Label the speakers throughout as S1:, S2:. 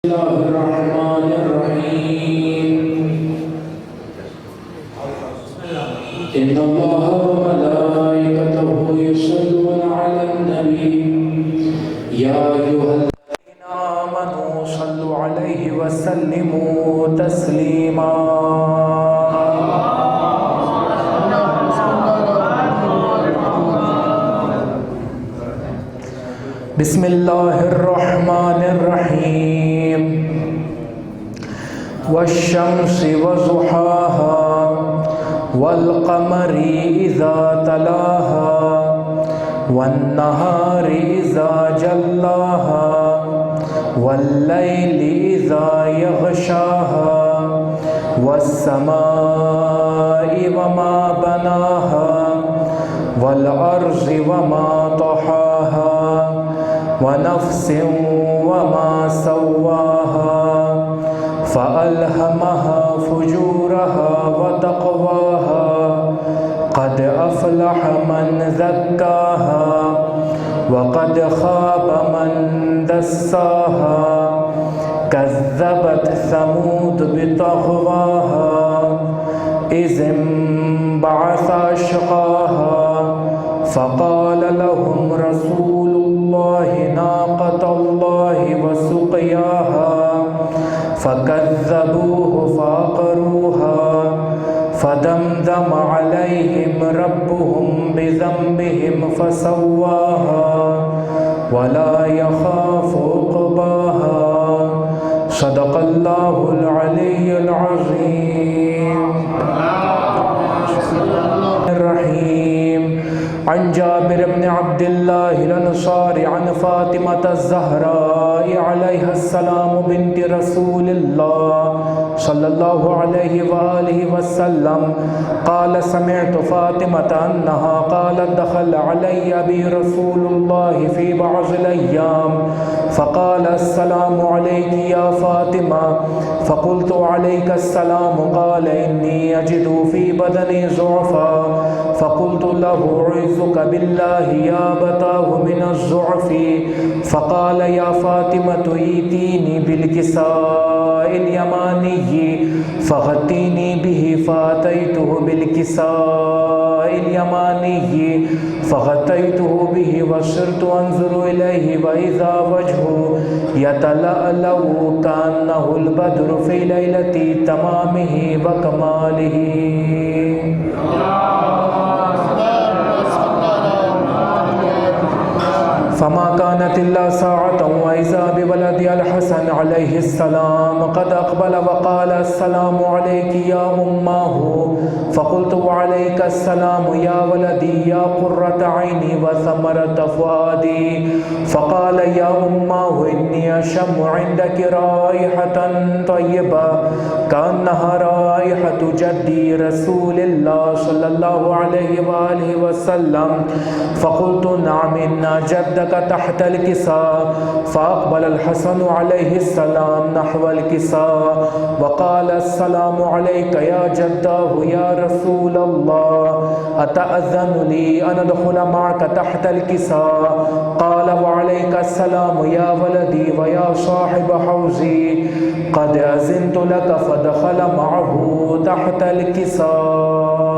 S1: الله الرحمن الرحيم إن الله وملائكته يصلون على النبي يا أيها الذين آمنوا صلوا عليه وسلموا تسليما بسم الله الرحمن الرحيم والشمس وضحاها والقمر إذا تلاها والنهار إذا جلاها والليل إذا يغشاها والسماء وما بناها والأرض وما طحاها ونفس وما سواها فألهمها فجورها وتقواها قد أفلح من زكاها وقد خاب من دساها كذبت ثمود بطغواها إذ انبعث أشقاها فقال لهم رسول الله ناقة الله وسقياها فكذبوه فعقروها فدمدم عليهم ربهم بذنبهم فسواها ولا يخاف عقباها صدق الله العلي العظيم الرحيم عن جابر بن عبد الله الأنصاري عن فاطمة الزهراء عليها السلام بنت رسول الله صلى الله عليه وآله وسلم قال سمعت فاطمة أنها قالت دخل علي أبي رسول الله في بعض الأيام فقال السلام عليك يا فاطمة فقلت عليك السلام قال إني أجد في بدني ضعفا فقلت له أعوذك بالله يا أبتاه من الضعف فقال يا فاطمة ائتيني بالكساء اليماني فغطيني به فأتيته بالكساء اليماني فغطيته به وصرت أنظر إليه وإذا وجهه يتلألأ كأنه البدر في ليلة تمامه وكماله. فما كانت إلا ساعة وإذا بولد الحسن عليه السلام قد أقبل وقال السلام عليك يا أماه فقلت وعليك السلام يا ولدي يا قرة عيني وثمرة فؤادي فقال يا أماه إني أشم عندك رائحة طيبة كأنها رائحة جدي رسول الله صلى الله عليه وآله وسلم فقلت نعم إن جدك تحت الكساء فأقبل الحسن عليه السلام نحو الكساء وقال السلام عليك يا جداه يا رسول الله أتأذن لي أن أدخل معك تحت الكساء قال وعليك السلام يا ولدي ويا صاحب حوزي قد أذنت لك فدخل معه تحت الكساء.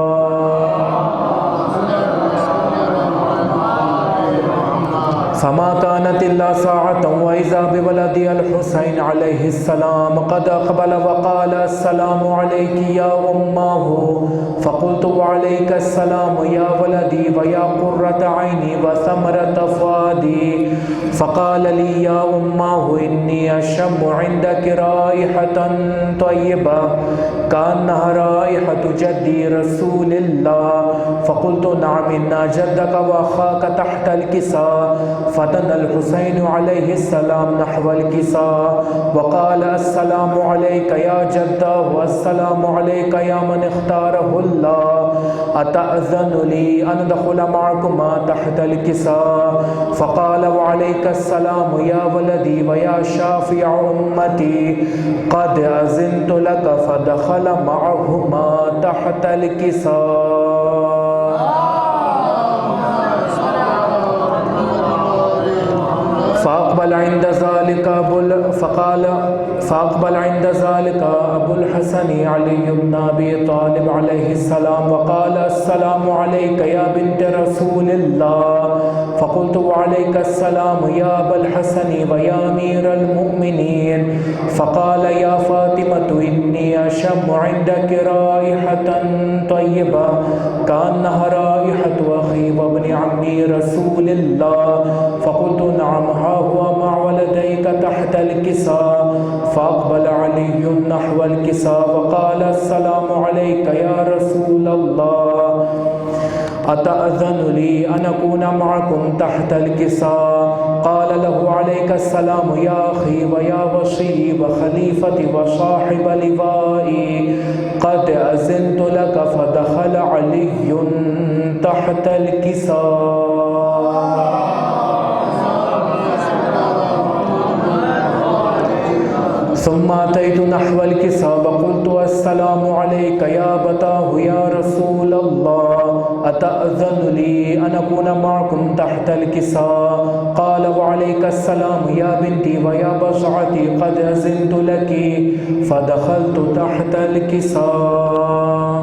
S1: فما كانت إلا ساعة وإذا بولد الحسين عليه السلام قد أقبل وقال السلام عليك يا أماه فقلت وعليك السلام يا ولدي ويا قرة عيني وثمرة فؤادي فقال لي يا أماه إني أشم عندك رائحة طيبة كأنها رائحة جدي رسول الله فقلت نعم إن جدك وأخاك تحت الكساء فتن الحسين عليه السلام نحو الكساء وقال السلام عليك يا جداه السلام عليك يا من اختاره الله أتأذن لي أن أدخل معكما تحت الكساء فقال وعليك السلام يا ولدي ويا شافع أمتي قد أذنت لك فدخل معهما تحت الكساء فأقبل عند ذلك أبو الحسن علي بن أبي طالب عليه السلام وقال السلام عليك يا بنت رسول الله. فقلت وعليك السلام يا أبا الحسن ويا أمير المؤمنين. فقال يا فاطمة إني أشم عندك رائحة طيبة كأنها رائحة أخي وابن عمي رسول الله. فقلت نعم ها هو مع ولديك تحت الكساء. فأقبل علي نحو الكساء وقال السلام عليك يا رسول الله أتأذن لي أن أكون معكم تحت الكساء؟ قال له عليك السلام يا أخي ويا وصي وخليفتي وصاحب لوائي قد أذنت لك. فدخل علي تحت الكساء. ثم أتيت نحو الكساء وقلت السلام عليك يا أبتاه يا رسول الله أتأذن لي أن أكون معكم تحت الكساء؟ قال وعليك السلام يا بنتي ويا بشعتي قد أذنت لك. فدخلت تحت الكساء.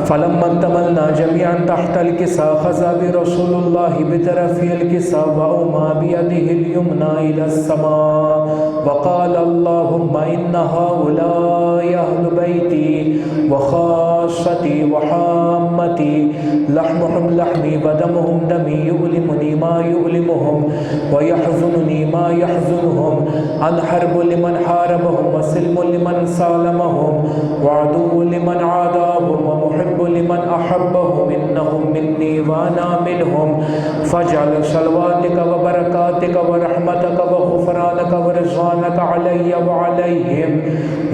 S1: فلما انتملنا جميعا تحت الكساء خزى برسول الله بطرف الكساء وأومى بيده اليمنى إلى السماء وقال اللهم إن هؤلاء أهل بيتي وخاصتي وحامتي لحمهم لحمي ودمهم دمي يؤلمني ما يؤلمهم ويحزنني ما يحزنهم. أن حرب لمن حاربهم وسلم لمن سالمهم وعدو لمن عاداهم ومحب لمن أحبهم. إنهم مني وأنا منهم. فاجعل صلواتك وبركاتك ورحمتك وغفرانك ورضوانك علي وعليهم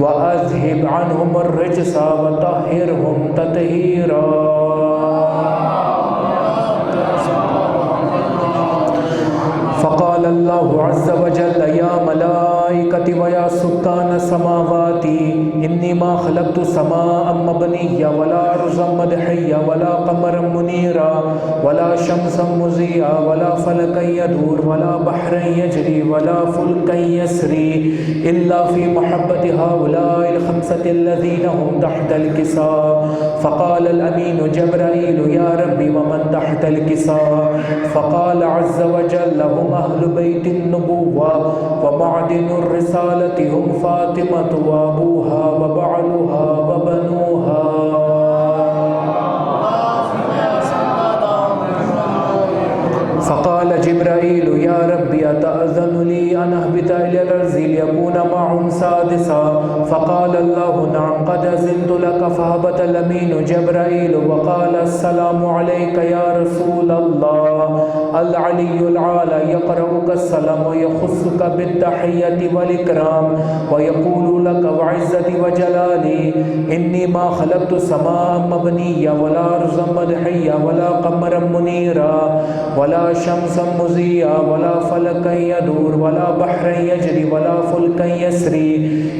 S1: وأذهب عنهم الرجس وطهرهم تطهيرا. فقال الله عز وجل يا ملائكتي ويا سكان السماوات إني ما خلقت سماء مبنية ولا أرضا مدحية ولا قمرا منيرا ولا شمسا مضيئا ولا فلكا يدور ولا بحرا يجري ولا فلكا يسري إلا في محبة هؤلاء الخمسة الذين هم تحت الكساء. فقال الأمين جبرائيل يا ربي ومن تحت الكساء؟ فقال عز وجل هم أهل بيت النبوة ومعدن الرسالة هم فاطمة وأبوها وبعلها وبنوها. فقال جبرائيل يا ربي أتأذن لي أن أهبط إلى الأرض ليكون معهم سادسا؟ فقال الله نعم قد أذنت لك. فهبط الأمين جبرائيل وقال السلام عليك يا رسول الله. العلي العالى يقرأك السلام ويخصك بالتحية والإكرام ويقول لك وعزتي وجلالي إني ما خلقت سماء مبنية ولا أرضا مدحية ولا قمرا منيرا ولا شمسا مضيئا ولا فلكا يدور ولا بحرا يجري ولا فلكا يسري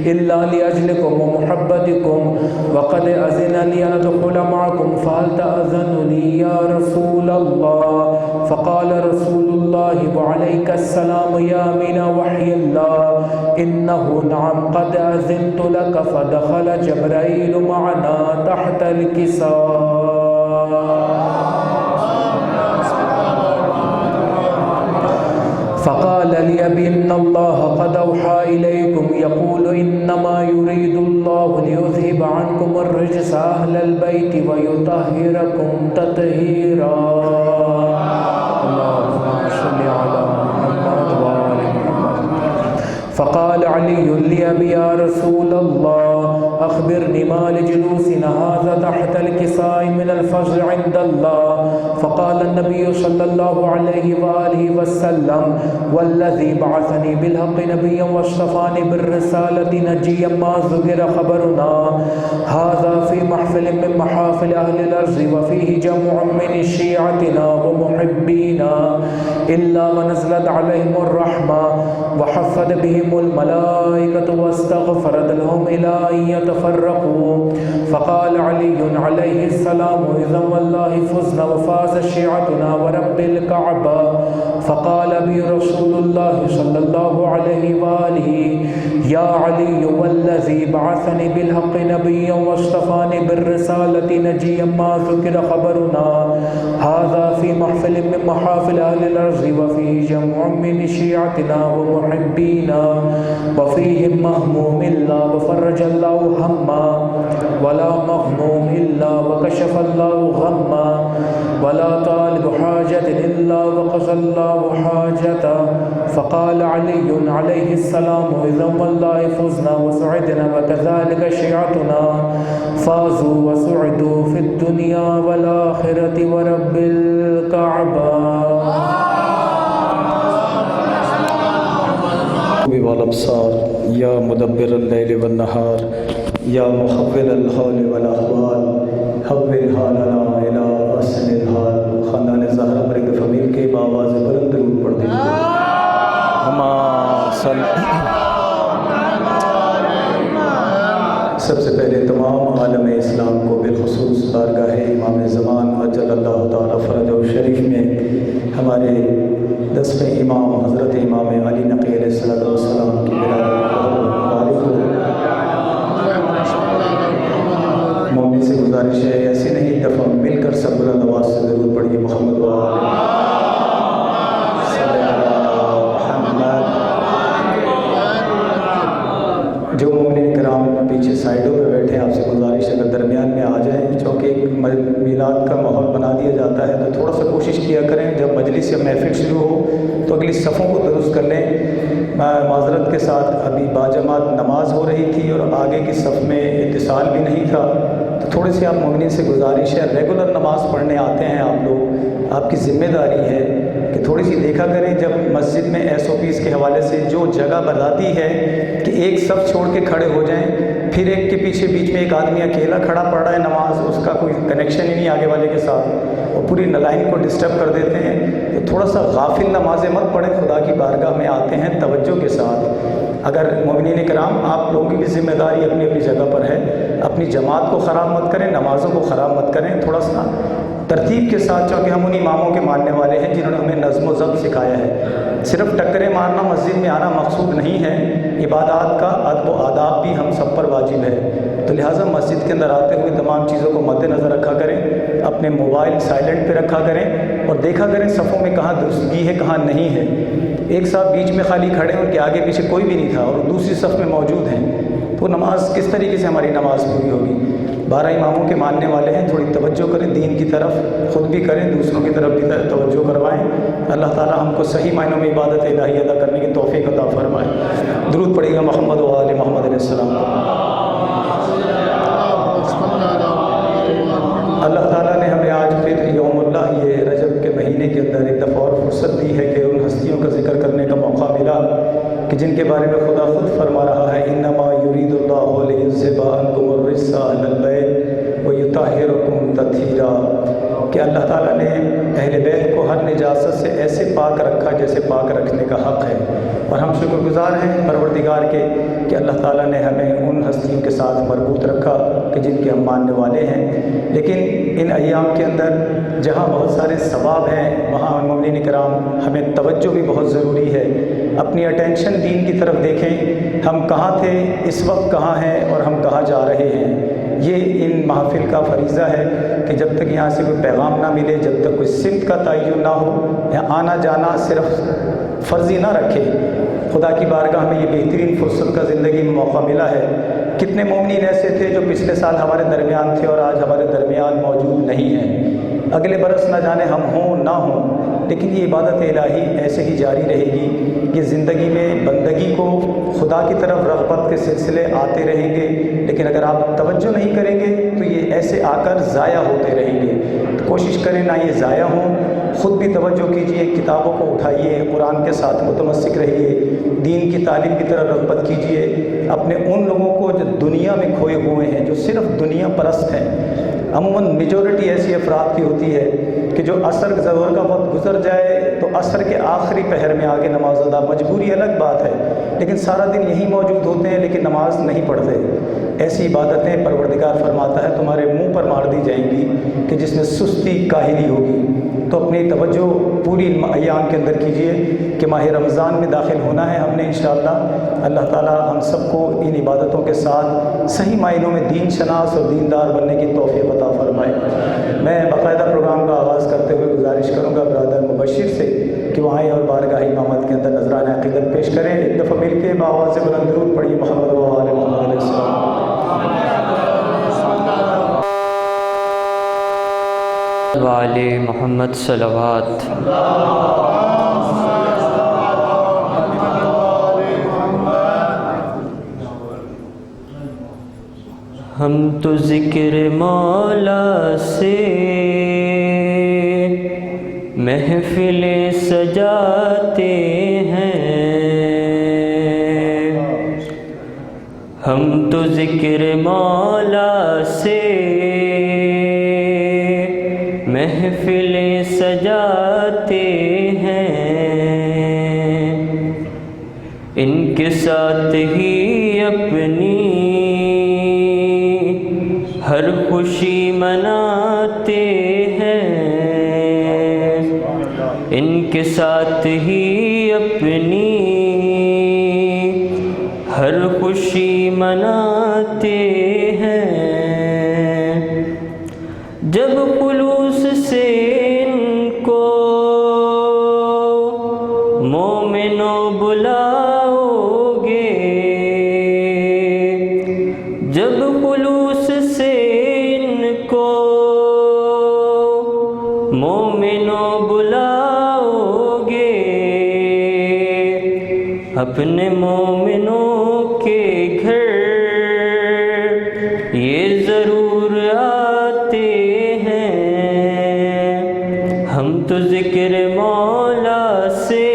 S1: إلا لأجلكم ومحبتكم وقد أذن لي أن أدخل معكم فهل تأذن لي يا رسول الله؟ فقال رسول الله وعليك السلام يا من وحي الله إنه نعم قد أذنت لك. فدخل جبرائيل معنا تحت الكساء. فقال لي بإن الله قد أوحى إليكم يقول إنما يريد الله ليذهب عنكم الرجس أهل البيت ويطهركم تطهيرا. اللهم صل على محمد وآل محمد. فقال علي لأبي يا رسول الله أخبرني ما لجلوسنا هذا تحت الكساء من الفجر عند الله. فقال النبي صلى الله عليه وآله وسلم والذي بعثني بالحق نبيا واصطفاني بالرسالة نجيا ما ذكر خبرنا هذا في محفل من محافل أهل الأرض وفيه جمع من شيعتنا ومحبينا إلا ونزلت عليهم الرحمة وحفظ بهم الملائكة واستغفرت لهم إلى أن يتفرقوا. فقال علي عليه السلام إذا والله فزنا وفاز شيعتنا ورب الكعبة. فقال بي رسول الله صلى الله عليه وآله يا علي والذي بعثني بالحق نبيا واصطفاني بالرسالة نجيا ما ذكر خبرنا هذا في محفل من محافل أهل الأرض وفيه جمع من شيعتنا ومحبينا وفيهم مهموم إلا وفرج الله هما ولا مغموم إلا وكشف الله غما ولا طالب حاجة إلا وقضى الله حاجته. فقال علي عليه السلام إذا والله فزنا وسعدنا وكذلك شيعتنا فازوا وسعدوا في الدنيا والآخرة ورب الكعبة.
S2: والابصار یا مدبر اللیل والنہار یا محول الحال والاحوال حول حالنا الى احسن الحال. خاندان زہرا پر ایک دفعہ مل کے بآواز بلند درود پڑھ دیجیے. سب سے پہلے تمام عالم اسلام کو بالخصوص بارگاہ امام زمان اجل اللہ تعالیٰ فرجہ شریف میں ہمارے 10ویں امام حضرت امام علی نقی علیہ السلام کی مبارک ہو. مومن سے گزارش ہے ایسے نہیں دفعہ مل کر سب بلند آواز سے ضرور پڑھیے محمد جو مومن کرام پیچھے سائڈوں میں بیٹھے ہیں آپ سے گزارش ہے اگر درمیان میں آ جائیں چونکہ ایک میلاد کا ماحول بنا دیا جاتا ہے تو تھوڑا سا کوشش کیا کریں جب مجلس یا محفل شروع ہو تو اگلی صفوں کو درست کر لیں. معذرت کے ساتھ ابھی باجماعت نماز ہو رہی تھی اور آگے کی صف میں اتصال بھی نہیں تھا تو تھوڑے سے آپ مومنین سے گزارش ہے ریگولر نماز پڑھنے آتے ہیں آپ لوگ آپ کی ذمہ داری ہے کہ تھوڑی سی دیکھا کریں جب مسجد میں ایس او پیز کے حوالے سے جو جگہ بتاتی ہے کہ ایک صف چھوڑ کے کھڑے ہو جائیں پھر ایک کے پیچھے بیچ میں ایک آدمی اکیلا کھڑا پڑ رہا ہے نماز اس کا کوئی کنیکشن ہی نہیں آگے والے کے ساتھ اور پوری لائن کو ڈسٹرب کر دیتے ہیں تو تھوڑا سا غافل نمازیں مت پڑھیں. خدا کی بارگاہ میں آتے ہیں توجہ کے ساتھ. اگر مومنین کرام آپ لوگوں کی بھی ذمہ داری اپنی اپنی جگہ پر ہے اپنی جماعت کو خراب مت کریں نمازوں کو خراب مت کریں تھوڑا سا ترتیب کے ساتھ چونکہ ہم ان اماموں کے ماننے والے ہیں جنہوں نے ہمیں نظم و ضبط سکھایا ہے. صرف ٹکریں مارنا مسجد میں آنا مقصود نہیں ہے. عبادات کا ادب و آداب بھی ہم سب پر واجب ہے تو لہٰذا مسجد کے اندر آتے ہوئے تمام چیزوں کو مد نظر رکھا کریں. اپنے موبائل سائلنٹ پہ رکھا کریں اور دیکھا کریں صفوں میں کہاں درستگی ہے کہاں نہیں ہے. ایک صاحب بیچ میں خالی کھڑے ہیں ان کے آگے پیچھے کوئی بھی نہیں تھا اور دوسری صف میں موجود ہیں تو نماز کس طریقے سے ہماری نماز پوری ہوگی. 12 اماموں کے ماننے والے ہیں تھوڑی توجہ کریں دین کی طرف خود بھی کریں دوسروں کی طرف بھی توجہ کروائیں. اللہ تعالیٰ ہم کو صحیح معنوں میں عبادت الہی ادا کرنے کی توفیق عطا فرمائے. درود پڑھیے گا محمد و آل محمد علیہ السلام. اللہ تعالیٰ نے ہمیں آج پھر یوم اللہ یہ رجب کے مہینے کے اندر ایک دفعہ اور فرصت دی ہے کہ ان ہستیوں کا ذکر کرنے کا موقع ملا کہ جن کے بارے میں خدا خود فرما رہا ہے انما یرید اللہ لیذھب عنکم الرجس اہل البیت ویطہرکم تطہیرا کہ اللہ تعالیٰ نے اہل بیت کو ہر نجاست سے ایسے پاک رکھا جیسے پاک رکھنے کا حق ہے. اور ہم شکر گزار ہیں پروردگار کے کہ اللہ تعالیٰ نے ہمیں ان ہستیوں کے ساتھ مربوط رکھا کہ جن کے ہم ماننے والے ہیں. لیکن ان ایام کے اندر جہاں بہت سارے ثواب ہیں وہاں مومنین کرام ہمیں توجہ بھی بہت ضروری ہے. اپنی اٹینشن دین کی طرف دیکھیں ہم کہاں تھے اس وقت کہاں ہیں اور ہم کہاں جا رہے ہیں. یہ ان محافل کا فریضہ ہے کہ جب تک یہاں سے کوئی پیغام نہ ملے جب تک کوئی سمت کا تعین نہ ہو یا آنا جانا صرف فرضی نہ رکھے. خدا کی بارگاہ میں یہ بہترین فرصت کا زندگی میں موقع ملا ہے. کتنے مومنین ایسے تھے جو پچھلے سال ہمارے درمیان تھے اور آج ہمارے درمیان موجود نہیں ہیں. اگلے برس نہ جانے ہم ہوں نہ ہوں لیکن یہ عبادت الہی ایسے ہی جاری رہے گی. یہ زندگی میں بندگی کو خدا کی طرف رغبت کے سلسلے آتے رہیں گے لیکن اگر آپ توجہ نہیں کریں گے تو یہ ایسے آ کر ضائع ہوتے رہیں گے. تو کوشش کریں نہ یہ ضائع ہوں. خود بھی توجہ کیجئے، کتابوں کو اٹھائیے، قرآن کے ساتھ متمسک رہیے، دین کی تعلیم کی طرف رغبت کیجئے، اپنے ان لوگوں کو جو دنیا میں کھوئے ہوئے ہیں، جو صرف دنیا پرست ہیں۔ عموماً میجورٹی ایسی افراد کی ہوتی ہے کہ جو عصر ظہر کا وقت گزر جائے تو عصر کے آخری پہر میں آگے نماز ادا، مجبوری الگ بات ہے، لیکن سارا دن یہی موجود ہوتے ہیں لیکن نماز نہیں پڑھتے۔ ایسی عبادتیں پروردگار فرماتا ہے تمہارے منہ پر مار دی جائیں گی کہ جس میں سستی کاہلی ہوگی۔ تو اپنی توجہ پوری ایام کے اندر کیجئے کہ ماہ رمضان میں داخل ہونا ہے ہم نے انشاءاللہ۔ اللہ تعالی ہم سب کو ان عبادتوں کے ساتھ صحیح معنوں میں دین شناس اور دیندار بننے کی توفیق عطا فرمائے۔ میں باقاعدہ پروگرام کا آغاز کرتے ہوئے گزارش کروں گا برادر مبشر سے کہ وہ آئیں اور بارگاہ امامت کے اندر نذرانہ عقیدت پیش کریں۔ ایک دفعہ مل کے بآواز بلند درود پڑھیے محمد و آل محمد علیہ السلام۔
S3: والے محمد صلوات۔ ہم تو ذکر مولا سے محفلیں سجاتے ہیں، ہم تو ذکر مولا سے محفلیں سجاتے ہیں، ان کے ساتھ ہی اپنی ہر خوشی مناتے ہیں، ان کے ساتھ ہی اپنی ہر خوشی مناتے ہیں۔ جب خلوص سے ان کو مومنوں بلاؤ گے، جب خلوص سے ان کو مومنوں بلاؤ گے، اپنے مومنوں کے گھر یہ ضرور آتے ہیں، ہم تو ذکر مولا سے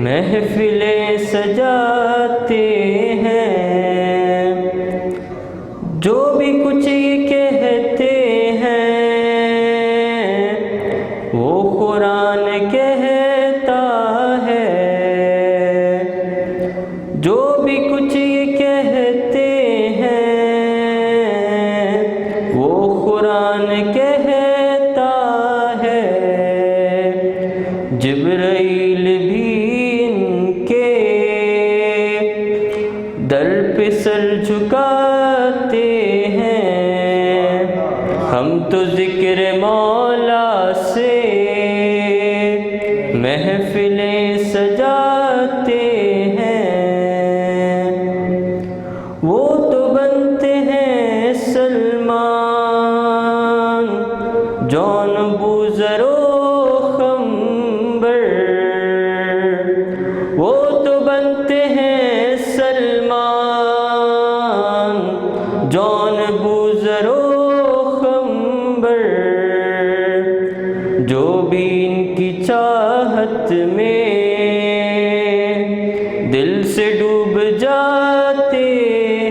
S3: محفلیں سجاتے ہیں۔ جو بھی کچھ یہ کہتے ہیں وہ قرآن کہتا ہے، جو بھی کچھ یہ کہتے ہیں وہ قرآن کہتا ہے۔ جبرائیل بھی ان کے در پہ سر جھکاتے ہیں، ہم تو ذکر مولا سے محفلیں سجاتے ہیں۔ وہ تو بنتے ہیں سلمان، جون بوذر و خنبر، وہ تو بنتے ہیں سلمان، جون بوذر و خنبر، جو بھی ان کی چاہت میں دل سے ڈوب جاتے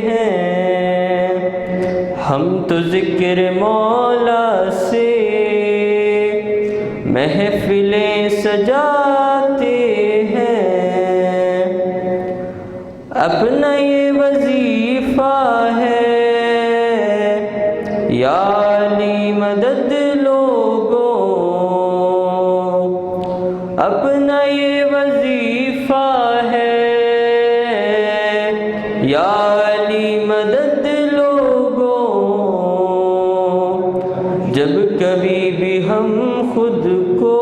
S3: ہیں، ہم تو ذکر مولا سے محفلیں سجاتے ہیں۔ اپنا یہ وظیفہ ہے یا علی مدد لوگوں، اپنا یہ وظیفہ ہے یا علی مدد لوگوں، جب کبھی بھی ہم خود کو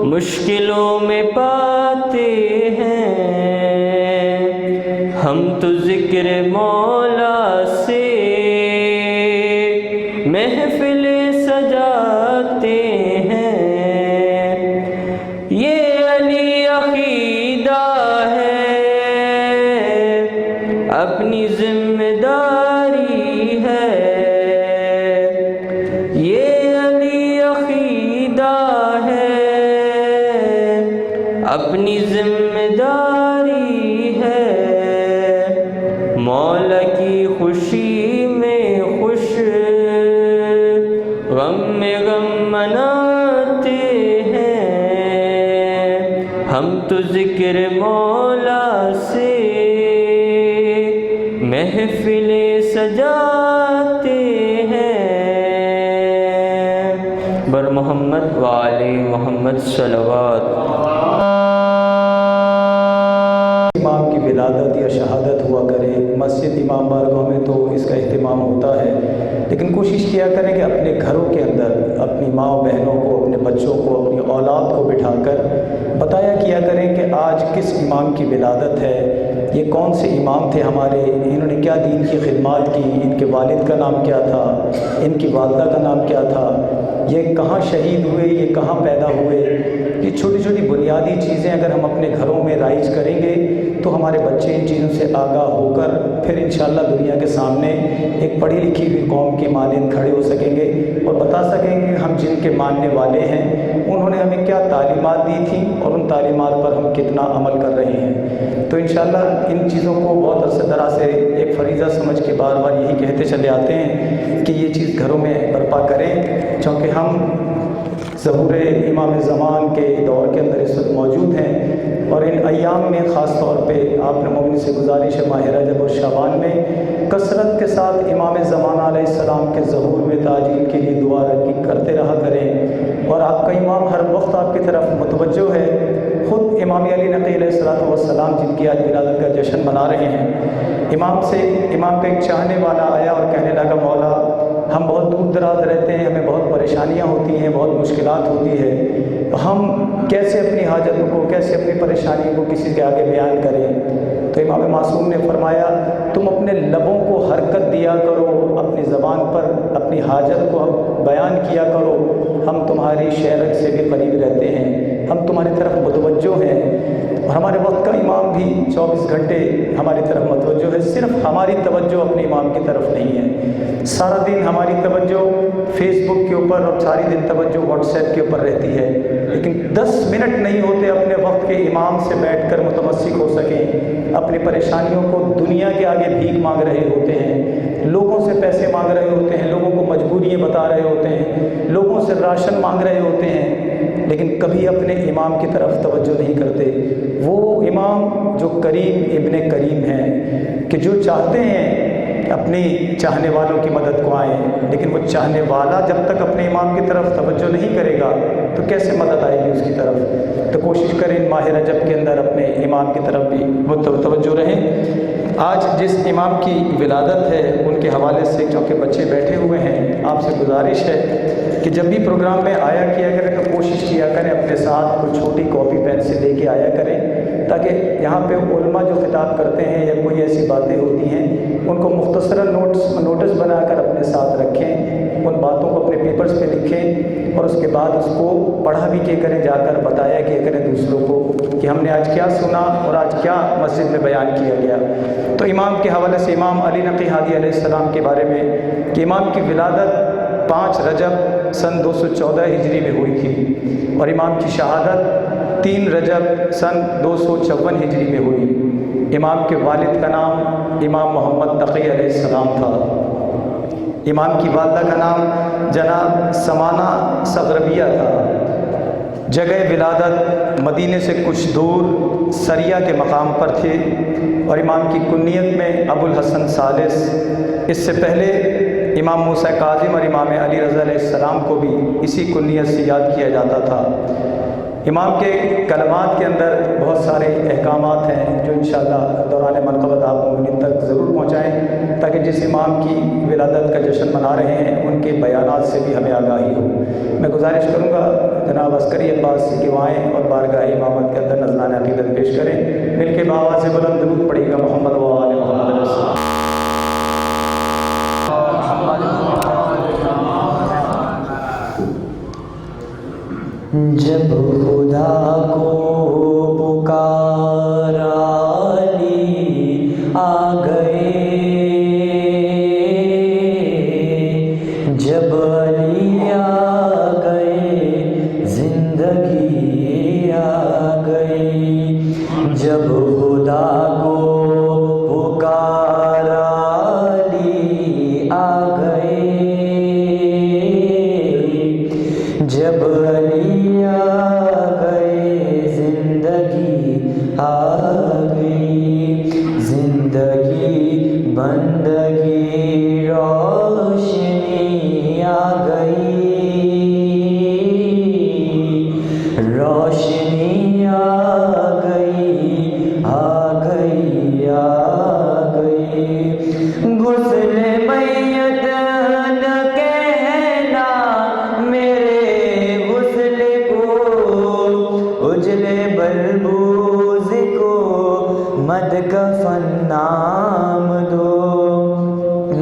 S3: مشکلوں میں پاتے ہیں، ہم تو ذکر مولا سے محفلیں سجاتے ہیں۔ یہ علی عقیدہ ہے، اپنی ذمہ داری ہے، یہ اپنی ذمہ داری ہے، مولا کی خوشی میں خوش، غم میں غم مناتے ہیں، ہم تو ذکر مولا سے محفلیں سجاتے ہیں، بر محمد وآل محمد صلوات۔
S2: امام کی ولادت یا شہادت ہوا کرے، مسجد امام بارگاہ میں تو اس کا اہتمام ہوتا ہے، لیکن کوشش کیا کریں کہ اپنے گھروں کے اندر اپنی ماں بہنوں کو، اپنے بچوں کو، اپنی اولاد کو بٹھا کر بتایا کیا کریں کہ آج کس امام کی ولادت ہے، یہ کون سے امام تھے ہمارے، انہوں نے کیا دین کی خدمات کی، ان کے والد کا نام کیا تھا، ان کی والدہ کا نام کیا تھا، یہ کہاں شہید ہوئے، یہ کہاں پیدا ہوئے۔ یہ چھوٹی چھوٹی بنیادی چیزیں اگر ہم اپنے گھروں میں رائج کریں گے تو ہمارے بچے ان چیزوں سے آگاہ ہو کر پھر انشاءاللہ دنیا کے سامنے ایک پڑھی لکھی ہوئی قوم کے مانند کھڑے ہو سکیں گے اور بتا سکیں گے ہم جن کے ماننے والے ہیں انہوں نے ہمیں کیا تعلیمات دی تھیں اور ان تعلیمات پر ہم کتنا عمل کر رہے ہیں۔ تو انشاءاللہ ان چیزوں کو بہت عرصے طرح سے ایک فریضہ سمجھ کے بار بار یہی کہتے چلے آتے ہیں کہ یہ چیز گھروں میں برپا کریں، چونکہ ہم ظہور امام زمان کے دور کے اندر اس وقت موجود ہیں، اور ان ایام میں خاص طور پہ آپ نے مومن سے گزارش ہے ماہ رجب اور شعبان میں کثرت کے ساتھ امام زمان علیہ السلام کے ظہور میں تعجیل کے لیے دعا کرتے رہا کریں، اور آپ کا امام ہر وقت آپ کی طرف متوجہ ہے۔ خود امام علی نقی علیہ السلام جن کی آج ولادت کا جشن منا رہے ہیں، امام کا ایک چاہنے والا آیا اور کہنے لگا مولا ہم بہت دور دراز رہتے ہیں، ہمیں بہت پریشانیاں ہوتی ہیں، بہت مشکلات ہوتی ہے، ہم کیسے اپنی حاجتوں کو، کیسے اپنی پریشانیوں کو کسی کے آگے بیان کریں؟ تو امام معصوم نے فرمایا تم اپنے لبوں کو حرکت دیا کرو، اپنی زبان پر اپنی حاجت کو بیان کیا کرو، ہم تمہاری شہرت سے بھی قریب رہتے ہیں، ہم تمہاری طرف متوجہ ہیں۔ اور ہمارے وقت کا امام بھی 24 گھنٹے ہماری طرف متوجہ ہے، صرف ہماری توجہ اپنے امام کی طرف نہیں ہے، سارا دن ہماری توجہ فیس بک کے اوپر اور ساری دن توجہ واٹس ایپ کے اوپر رہتی ہے، لیکن 10 منٹ نہیں ہوتے اپنے وقت کے امام سے بیٹھ کر متمسک ہو سکیں۔ اپنی پریشانیوں کو دنیا کے آگے بھیک مانگ رہے ہوتے ہیں، لوگوں سے پیسے مانگ رہے ہوتے ہیں، لوگوں کو مجبوریاں بتا رہے ہوتے ہیں، لوگوں سے راشن مانگ رہے ہوتے ہیں، لیکن کبھی اپنے امام کی طرف توجہ نہیں کرتے۔ وہ امام جو کریم ابن کریم ہیں کہ جو چاہتے ہیں اپنی چاہنے والوں کی مدد کو آئیں، لیکن وہ چاہنے والا جب تک اپنے امام کی طرف توجہ نہیں کرے گا تو کیسے مدد آئے گی اس کی طرف؟ تو کوشش کریں ماہ رجب کے اندر اپنے امام کی طرف بھی توجہ رہیں۔ آج جس امام کی ولادت ہے ان کے حوالے سے کیونکہ بچے بیٹھے ہوئے ہیں، آپ سے گزارش ہے کہ جب بھی پروگرام میں آیا کیا کریں تو کوشش کیا کریں اپنے ساتھ کوئی چھوٹی کاپی پین سے لے کے آیا کریں، تاکہ یہاں پہ علماء جو خطاب کرتے ہیں یا کوئی ایسی باتیں ہوتی ہیں ان کو مختصراً نوٹس بنا کر اپنے ساتھ رکھیں، ان باتوں کو اپنے پیپرز پہ لکھیں اور اس کے بعد اس کو پڑھا بھی کیا کریں، جا کر بتایا کیا کریں دوسروں کو کہ ہم نے آج کیا سنا اور آج کیا مسجد میں بیان کیا گیا۔ تو امام کے حوالے سے امام علی نقی ہادی علیہ السلام کے بارے میں کہ امام کی ولادت 5 رجب سن 214 ہجری میں ہوئی تھی اور امام کی شہادت 3 رجب سن 256 ہجری میں ہوئی۔ امام کے والد کا نام امام محمد تقی علیہ السلام تھا، امام کی والدہ کا نام جناب سمانہ صغربیہ تھا۔ جگہ ولادت مدینے سے کچھ دور سریہ کے مقام پر تھے اور امام کی کنیت میں ابو الحسن ثالث، اس سے پہلے امام موسیٰ کاظم اور امام علی رضا علیہ السلام کو بھی اسی کنیت سے یاد کیا جاتا تھا۔ امام کے کلمات کے اندر بہت سارے احکامات ہیں جو انشاءاللہ دوران منقبت آپ مومنین تک ضرور پہنچائیں تاکہ جس امام کی ولادت کا جشن منا رہے ہیں ان کے بیانات سے بھی ہمیں آگاہی ہو۔ میں گزارش کروں گا جناب عسکری عباس کی وائیں اور بارگاہ امامت کے اندر نذران عقیدت پیش کریں، مل کے بآواز بلند درود پڑھیے گا محمد و آل محمد علیہ السلام۔
S3: جب خدا کو پکارا علی آ گئے، جب علی آ گئے زندگی آ گئی،
S4: جب خدا کو پکارا علی آ گئے، جب علی آ گئے زندگی آ گئی، زندگی بندگی روشنی آ گئی، روشنی آ گئی، آ گئی، آ گئی۔ غسل میت نہ کہنا میرے غسل کو، اجلے بلبوز کو مد کفن نام دو۔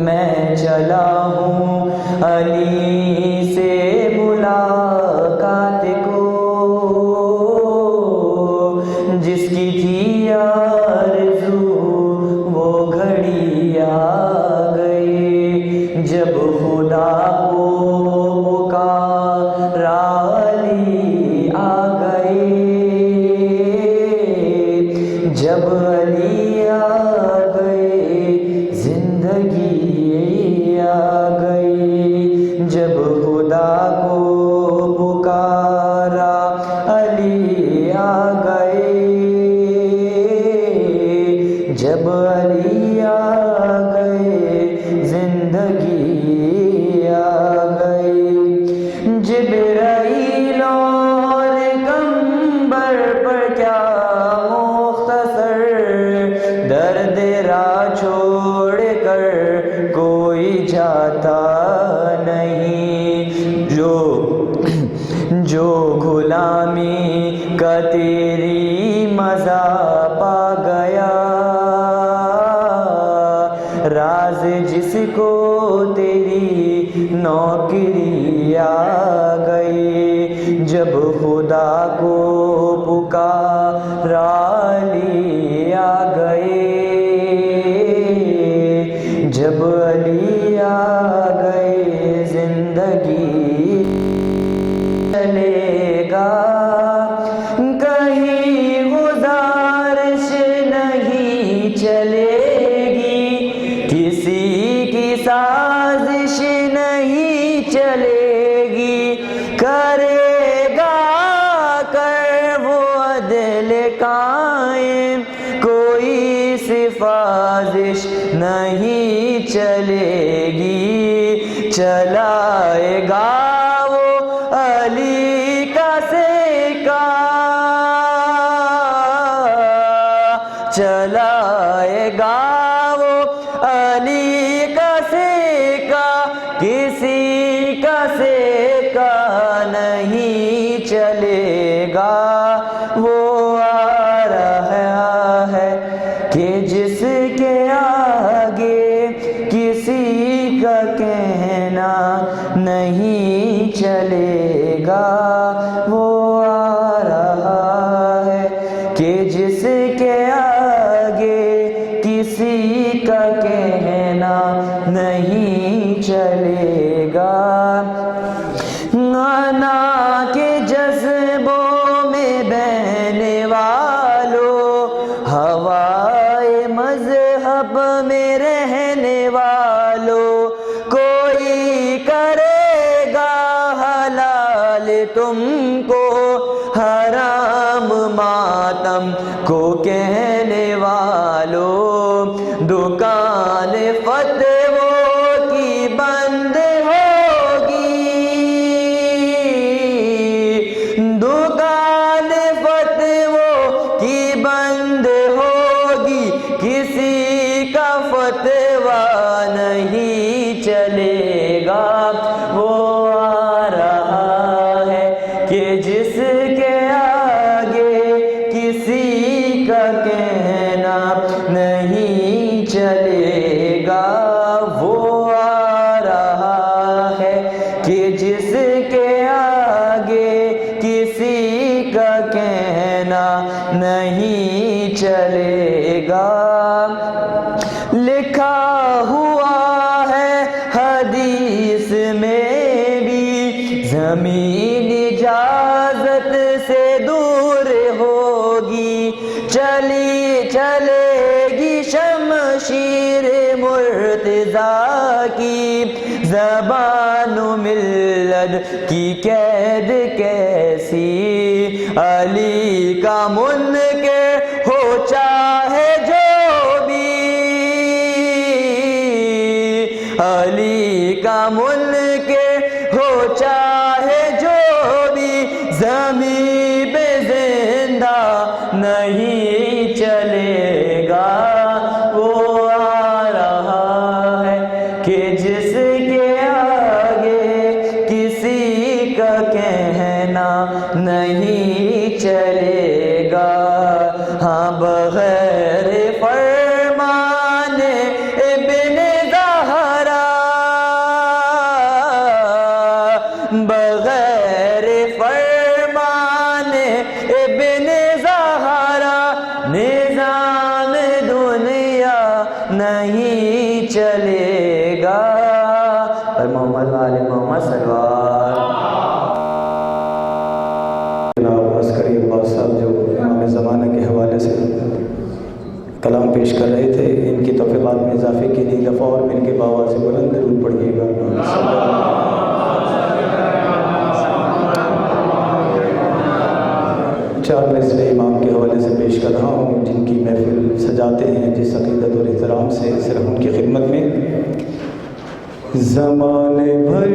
S4: میں چلا ہوں علی سے ملاقات کو، جس کی تھی آرزو وہ گھڑی آ گئی، جب خدا کو پکارا علی آ گئے، جب علی آ گئے زندگی آ گئی، جب خدا کو پکارا علی آ گئے، جب علی آ گئے زندگی آ گئی۔ جبرائیل اور کمبر پر کیا مختصر درد راہ چھوڑ کر کوئی جاتا نہیں، جو غلامی کا تیری مزہ پا گیا، راز جس کو تیری نوکری آ گئی، جب خدا کو پکارا علی آ گئے، جب علی آ گئے زندگی چلے گا، کہیں گزارش نہیں چلے گی، کسی کی سازش نہیں چلے گی، کرے گا کر وہ عدل قائم، کوئی سفارش نہیں چلے گی، چلائے گا وہ علی کا سکہ، چلائے گا وہ علی کا سکہ، کسی کا سکہ نہیں چلے گا، وہ آ رہا ہے کہ جس کے آگے کسی کا کہنا نہیں چلے گا، وہ آ رہا ہے کہ جس کے آگے کسی کا کہنا نہیں چلے گا۔ انا کے جذبوں میں بہنے والوں، ہوائے مذہب میں رہنے والوں، کوئی کرے گا حلال تم کو، حرام ماتم کو کہنے والوں، دکان فتووں کی بند ہوگی، دکان فتووں کی بند ہوگی، کسی کا فتویٰ نہیں چلے گا، وہ آ رہا ہے کہ جس کے آگے کسی کا کہنا نہیں چلے گا، وہ آ رہا ہے کہ جس کے آگے کسی کا کہنا نہیں چلے گا۔ لکھا ہوا ہے حدیث میں بھی، زمین اجازت سے دور ہوگی، چلی زبان و ملت کی قید کیسی، علی کا منکر ہو چاہے جو بھی، علی کا منکر ہو چاہے جو بھی، زمین پہ زندہ نہیں چلے گا۔ وہ آ رہا ہے کہ جس کے آگے کسی کا کہنا نہیں چلے گا، ہاں بغیر فرمان ابن زہرا، بغیر فرمان ابن زہرا نظام دنیا نہیں چلے گا۔ اور محمد وآل محمد صلوات۔
S2: جناب عسکری عباس صاحب جو امام زمانہ کے حوالے سے کلام پیش کر رہے تھے، ان کی توفیقات میں اضافے کے لیے دفعہ اور مل کے باوا سے بلند درود پڑھیے گا۔ چار نسلیں امام کے حوالے سے پیش کر رہا ہوں، جن کی محفل سجاتے ہیں جس عقیدت اور احترام سے، صرف ان کی خدمت میں۔ زمانے بھر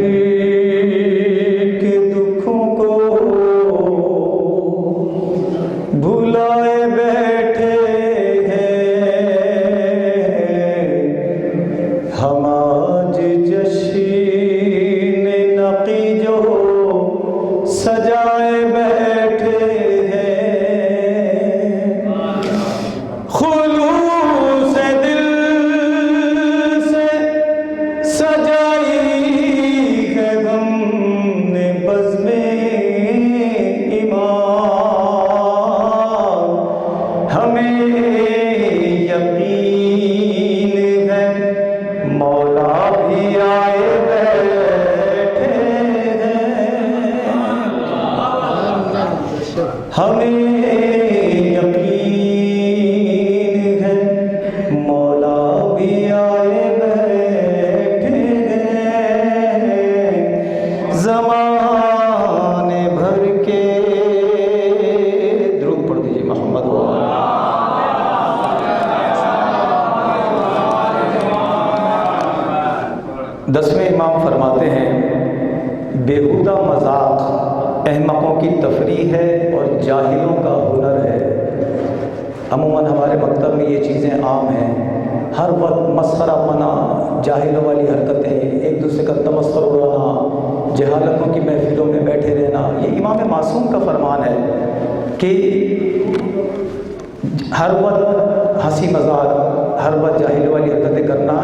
S2: کے دکھوں کو بھلائے بیٹھے ہیں ہم، آج جشن نقی جو سجائے بیٹھے ہیں، خلوص دل سے سجائی ہے ہم نے بزم امام، ہمیں یقین ہے مولا بھی آئے بیٹھے ہیں، ہمیں یقین ہے مولا بھی آئے بیٹھے ہیں، زمانے بھر کے درود پڑھ دیجیے محمد وآل۔ 10ویں امام فرماتے ہیں بیہودہ مذاق احمقوں کی تفریح ہے اور جاہلوں کا ہنر ہے۔ عموماً ہمارے مکتب میں یہ چیزیں عام ہیں، ہر وقت مسخرہ پنا، جاہلوں والی حرکتیں، ایک دوسرے کا تمسخر اڑانا، جہالتوں کی محفلوں میں بیٹھے رہنا۔ یہ امام معصوم کا فرمان ہے کہ ہر وقت ہنسی مذاق، ہر وقت جاہلوں والی حرکتیں کرنا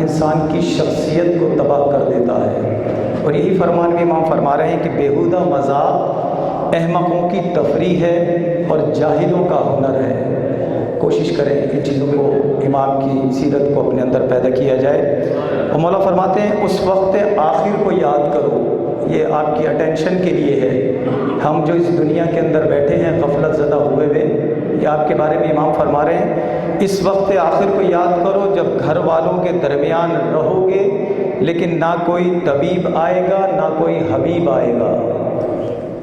S2: انسان کی شخصیت کو تباہ کر دیتا ہے۔ اور یہی فرمان بھی امام فرما رہے ہیں کہ بیہودہ مذاق احمقوں کی تفریح ہے اور جاہلوں کا ہنر ہے۔ کوشش کریں ان چیزوں کو، امام کی سیرت کو اپنے اندر پیدا کیا جائے۔ اور مولا فرماتے ہیں اس وقت آخر کو یاد کرو، یہ آپ کی اٹینشن کے لیے ہے۔ ہم جو اس دنیا کے اندر بیٹھے ہیں غفلت زدہ ہوئے ہوئے، یہ آپ کے بارے میں امام فرما رہے ہیں اس وقت آخر کو یاد کرو جب گھر والوں کے درمیان رہو گے لیکن نہ کوئی طبیب آئے گا نہ کوئی حبیب آئے گا،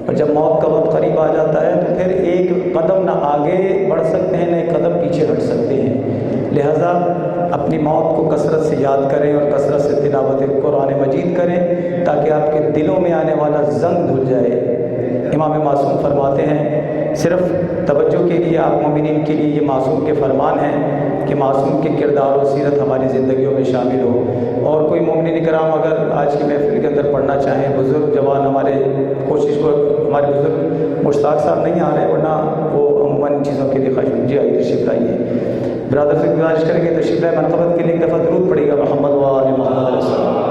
S2: اور جب موت کا وقت قریب آ جاتا ہے تو پھر ایک قدم نہ آگے بڑھ سکتے ہیں نہ ایک قدم پیچھے ہٹ سکتے ہیں۔ لہٰذا اپنی موت کو کثرت سے یاد کریں اور کثرت سے تلاوت قرآن مجید کریں تاکہ آپ کے دلوں میں آنے والا زنگ دھل جائے۔ امام معصوم فرماتے ہیں، صرف توجہ کے لیے آپ مومنین کے لیے یہ معصوم کے فرمان ہیں کہ معصوم کے کردار و سیرت ہماری زندگیوں میں شامل ہو۔ اور کوئی مومنین کرام اگر آج کی محفل کے اندر پڑھنا چاہیں، بزرگ جوان ہمارے کوشش کو، ہمارے بزرگ مشتاق صاحب نہیں آ رہے ورنہ وہ عموماً چیزوں کے لیے خواہش، جی آئیے تشریف لائیے۔ برادر سے گزارش کریں گے تشریف لائے، منقبت کے لیے ایک دفعہ درود پڑے گا محمد وآل محمد علیہ السلام۔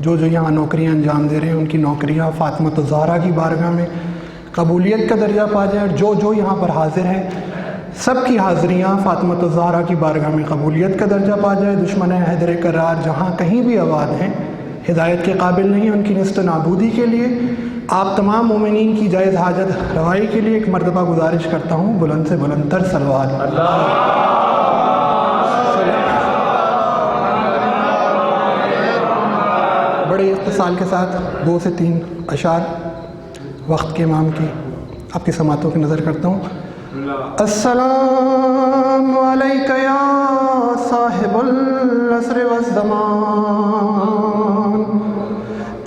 S5: جو یہاں نوکریاں انجام دے رہے ہیں ان کی نوکریاں فاطمۃ الزہرا کی بارگاہ میں قبولیت کا درجہ پا جائیں، اور جو یہاں پر حاضر ہیں سب کی حاضریاں فاطمۃ الزہرا کی بارگاہ میں قبولیت کا درجہ پا جائے۔ دشمن حیدر کرار جہاں کہیں بھی آباد ہیں، ہدایت کے قابل نہیں ہیں، ان کی نست نابودی کے لیے آپ تمام مومنین کی جائز حاجت روائی کے لیے ایک مرتبہ گزارش کرتا ہوں، بلند سے بلند تر صلوات۔ بڑے اتصال کے ساتھ 2 سے 3 اشعار وقت کے امام کی آپ کی سماعتوں کی نظر کرتا ہوں. السلام علیک یا صاحب العصر والزمان،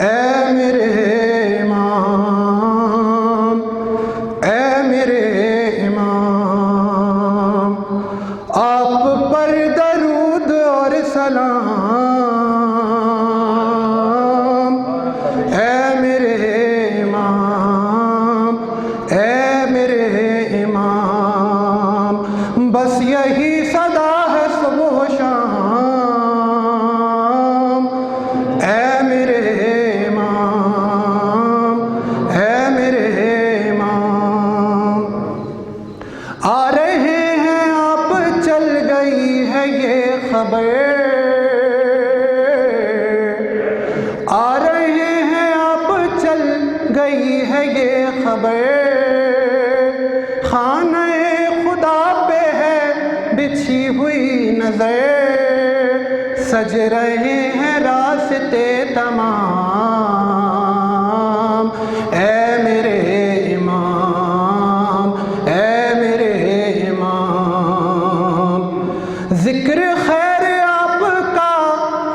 S5: اے میرے امام، اے میرے امام، آپ پر درود اور سلام، اے میرے امام، اے میرے امام، بس یہی صدا ہے صبح و شام، اے میرے امام، اے میرے امام. آ رہے ہیں آپ، چل گئی ہے یہ خبر، آ رہے ہیں آپ، چل گئی ہے یہ خبر، خانہ خدا پہ ہے بچھی ہوئی نظر، سج رہے ہیں راستے تمام، اے میرے امام، اے میرے امام. ذکر خیر آپ کا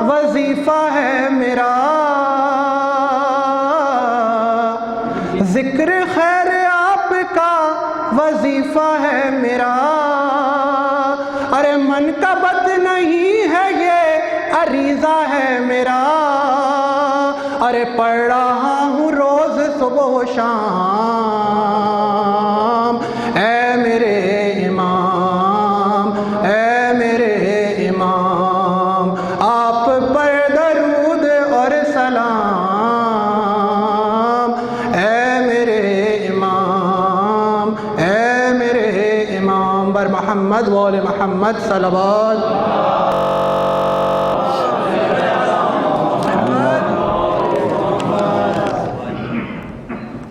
S5: وظیفہ ہے میرا، ذکر خیر آپ کا وظیفہ ہے میرا، ارے من کا بد نہیں ہے یہ عریضہ ہے میرا، ارے پڑھ رہا ہوں روز صبح و شام، اے میرے امام، اے میرے امام، آپ پر درود اور سلام، اے میرے امام، اے میرے امام. بر محمد و آل محمد صلوات.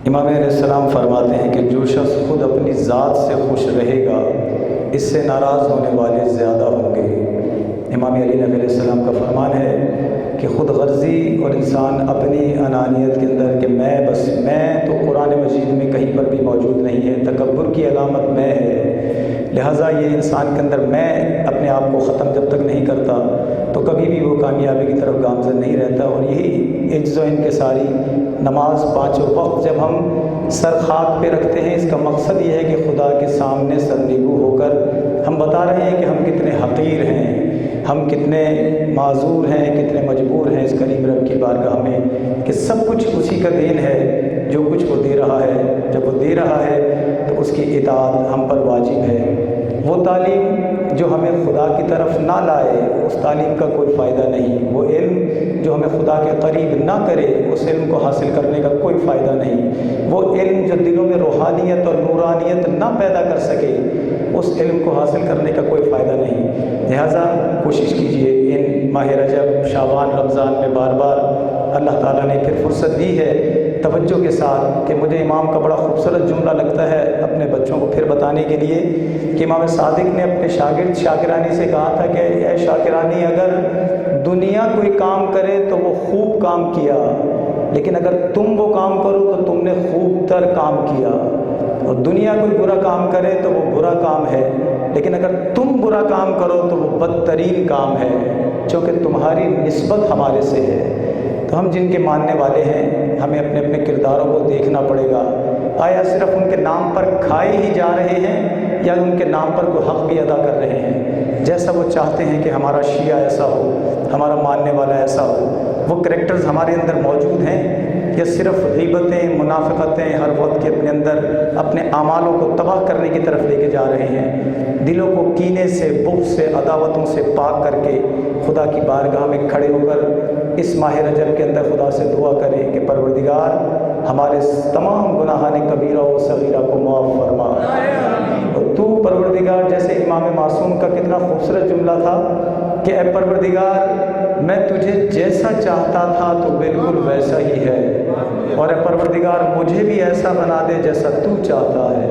S2: امام علیہ السلام فرماتے ہیں کہ جو شخص خود اپنی ذات سے خوش رہے گا اس سے ناراض ہونے والے زیادہ ہوں گے. امام علی علیہ السلام کا فرمان ہے کہ خود غرضی اور انسان اپنی انانیت کے اندر کہ میں بس میں تو قرآن مجید میں کہیں پر بھی موجود نہیں ہے، تکبر کی علامت میں ہے، لہٰذا یہ انسان کے اندر میں اپنے آپ کو ختم جب تک نہیں کرتا تو کبھی بھی وہ کامیابی کی طرف گامزن نہیں رہتا. اور یہی عجز و انکساری نماز 5 وقت جب ہم سر خاک پہ رکھتے ہیں، اس کا مقصد یہ ہے کہ خدا کے سامنے سرنگو ہو کر ہم بتا رہے ہیں کہ ہم کتنے حقیر ہیں، ہم کتنے معذور ہیں، کتنے مجبور ہیں اس کریم رب کی بارگاہ میں کہ سب کچھ اسی کا دین ہے. جو کچھ وہ دے رہا ہے، جب وہ دے رہا ہے تو اس کی اطاعت ہم پر واجب ہے. وہ تعلیم جو ہمیں خدا کی طرف نہ لائے اس تعلیم کا کوئی فائدہ نہیں، وہ علم جو ہمیں خدا کے قریب نہ کرے اس علم کو حاصل کرنے کا کوئی فائدہ نہیں، وہ علم جو دلوں میں روحانیت اور نورانیت نہ پیدا کر سکے اس علم کو حاصل کرنے کا کوئی فائدہ نہیں. لہٰذا کوشش کیجئے ان ماہ رجب، شعبان، رمضان میں بار بار اللہ تعالیٰ نے پھر فرصت دی ہے توجہ کے ساتھ کہ مجھے امام کا بڑا خوبصورت جملہ لگتا ہے اپنے بچوں کو پھر بتانے کے لیے کہ امام صادق نے اپنے شاگرد شاکرانی سے کہا تھا کہ اے شاکرانی، اگر دنیا کوئی کام کرے تو وہ خوب کام کیا، لیکن اگر تم وہ کام کرو تو تم نے خوب تر کام کیا. اور دنیا کوئی برا کام کرے تو وہ برا کام ہے، لیکن اگر تم برا کام کرو تو وہ بدترین کام ہے، چونکہ تمہاری نسبت ہمارے سے ہے. تو ہم جن کے ماننے والے ہیں ہمیں اپنے اپنے کرداروں کو دیکھنا پڑے گا. آیا صرف ان کے نام پر کھائے ہی جا رہے ہیں یا ان کے نام پر کوئی حق بھی ادا کر رہے ہیں؟ جیسا وہ چاہتے ہیں کہ ہمارا شیعہ ایسا ہو، ہمارا ماننے والا ایسا ہو، وہ کریکٹرز ہمارے اندر موجود ہیں یا صرف غیبتیں، منافقتیں ہر وقت کے اپنے اندر اپنے اعمالوں کو تباہ کرنے کی طرف لے کے جا رہے ہیں؟ دلوں کو کینے سے، بغض سے، عداوتوں سے پاک کر کے خدا کی بارگاہ میں کھڑے ہو کر اس ماہ رجب کے اندر خدا سے دعا کریں کہ پروردگار ہمارے تمام گناہان کبیرہ و صغیرہ کو معاف فرما. اور تو پروردگار، جیسے امام معصوم کا کتنا خوبصورت جملہ تھا کہ اے پروردگار میں تجھے جیسا چاہتا تھا تو بالکل ویسا ہی ہے، اور اے پروردگار مجھے بھی ایسا بنا دے جیسا تو چاہتا ہے.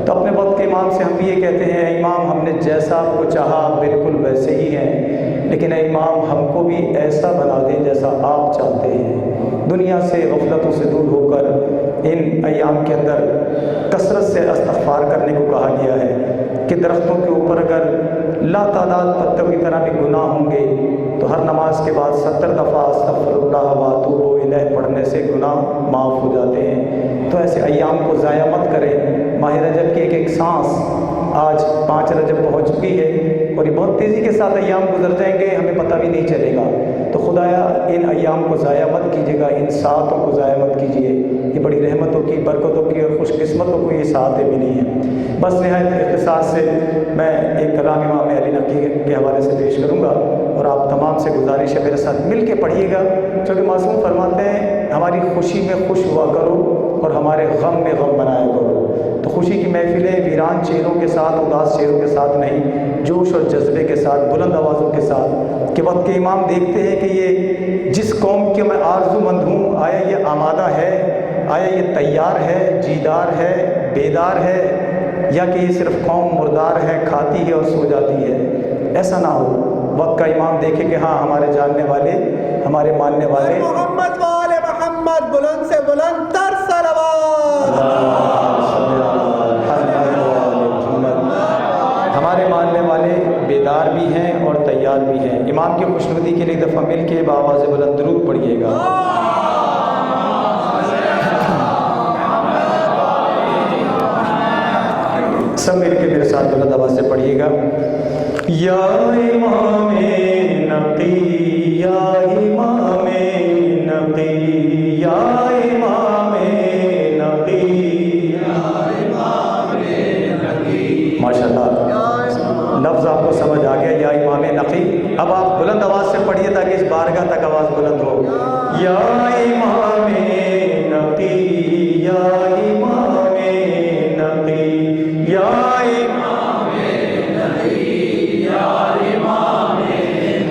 S2: تو اپنے وقت کے امام سے ہم بھی یہ کہتے ہیں، اے امام ہم نے جیسا آپ کو چاہا بالکل ویسے ہی ہیں، لیکن اے امام ہم کو بھی ایسا بنا دیں جیسا آپ چاہتے ہیں۔ دنیا سے غفلتوں سے دور ہو کر ان ایام کے اندر کثرت سے استغفار کرنے کو کہا گیا ہے کہ درختوں کے اوپر اگر لا تعداد پتوں کی طرح بھی گناہ ہوں گے تو ہر نماز کے بعد 70 دفعہ استغفر اللہ واتوب الیہ پڑھنے سے گناہ معاف ہو جاتے ہیں۔ تو ایسے ایام کو ضائع مت کریں۔ ماہ رجب کی ایک سانس آج 5 رجب پہنچ چکی ہے اور یہ بہت تیزی کے ساتھ ایام گزر جائیں گے، ہمیں پتہ بھی نہیں چلے گا۔ تو خدایا ان ایام کو ضائع مت کیجیے گا، ان ساعتوں کو ضائع مت کیجیے۔ یہ بڑی رحمتوں کی، برکتوں کی اور خوش قسمتوں کو یہ ساعتیں ملی ہیں۔ بس نہایت اختصار سے میں ایک کلام امام علی نقی کے حوالے سے پیش کروں گا اور آپ تمام سے گزارش ہے میرے ساتھ مل کے پڑھیے گا، چونکہ معصوم فرماتے ہیں ہماری خوشی میں خوش ہوا کرو اور ہمارے غم میں غم بنایا کرو۔ تو خوشی کی محفلیں ویران چہروں کے ساتھ، اداس چہروں کے ساتھ نہیں، جوش اور جذبے کے ساتھ، بلند آوازوں کے ساتھ، کہ وقت کے امام دیکھتے ہیں کہ یہ جس قوم کے میں آرزو مند ہوں، آیا یہ آمادہ ہے، آیا یہ تیار ہے، جیدار ہے، بیدار ہے، یا کہ یہ صرف قوم مردار ہے، کھاتی ہے اور سو جاتی ہے۔ ایسا نہ ہو، وقت کا امام دیکھے کہ ہاں ہمارے جاننے والے، ہمارے ماننے والے،
S6: محمد وآل محمد، بلند سے بلند تر صلوات،
S2: ہمارے ماننے والے بیدار بھی ہیں اور تیار بھی ہیں۔ امام کی خوشنودی کے لیے دفعہ مل کے بآواز بلند درود پڑھیے گا۔ سب مل کے میرے ساتھ بلند آواز سے پڑھیے گا۔ یا امام نقی، یا امام نقی، یا امام نقی، ماشاءاللہ لفظ آپ کو سمجھ آ گیا، یا امام نقی۔ اب آپ بلند آواز سے پڑھیے تاکہ اس بارگاہ تک آواز بلند ہو۔ یا امام نقی، یا امام نقی، یا امام نقی، یا امام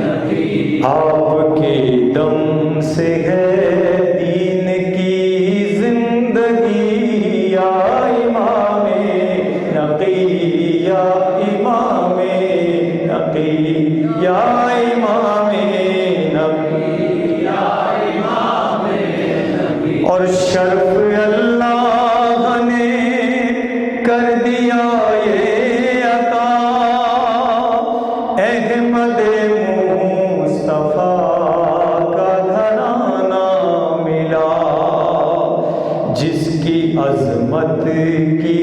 S2: نقی۔ آپ کے دم سے ہے دین کی زندگی، یا امام نقی، یا امام نقی، یا امام نقی، یا امام نقی۔ اور شرف اللہ نے کر دیا یہ عطا، احمد مصطفیٰ کا گھرانہ ملا، جس کی عظمت کی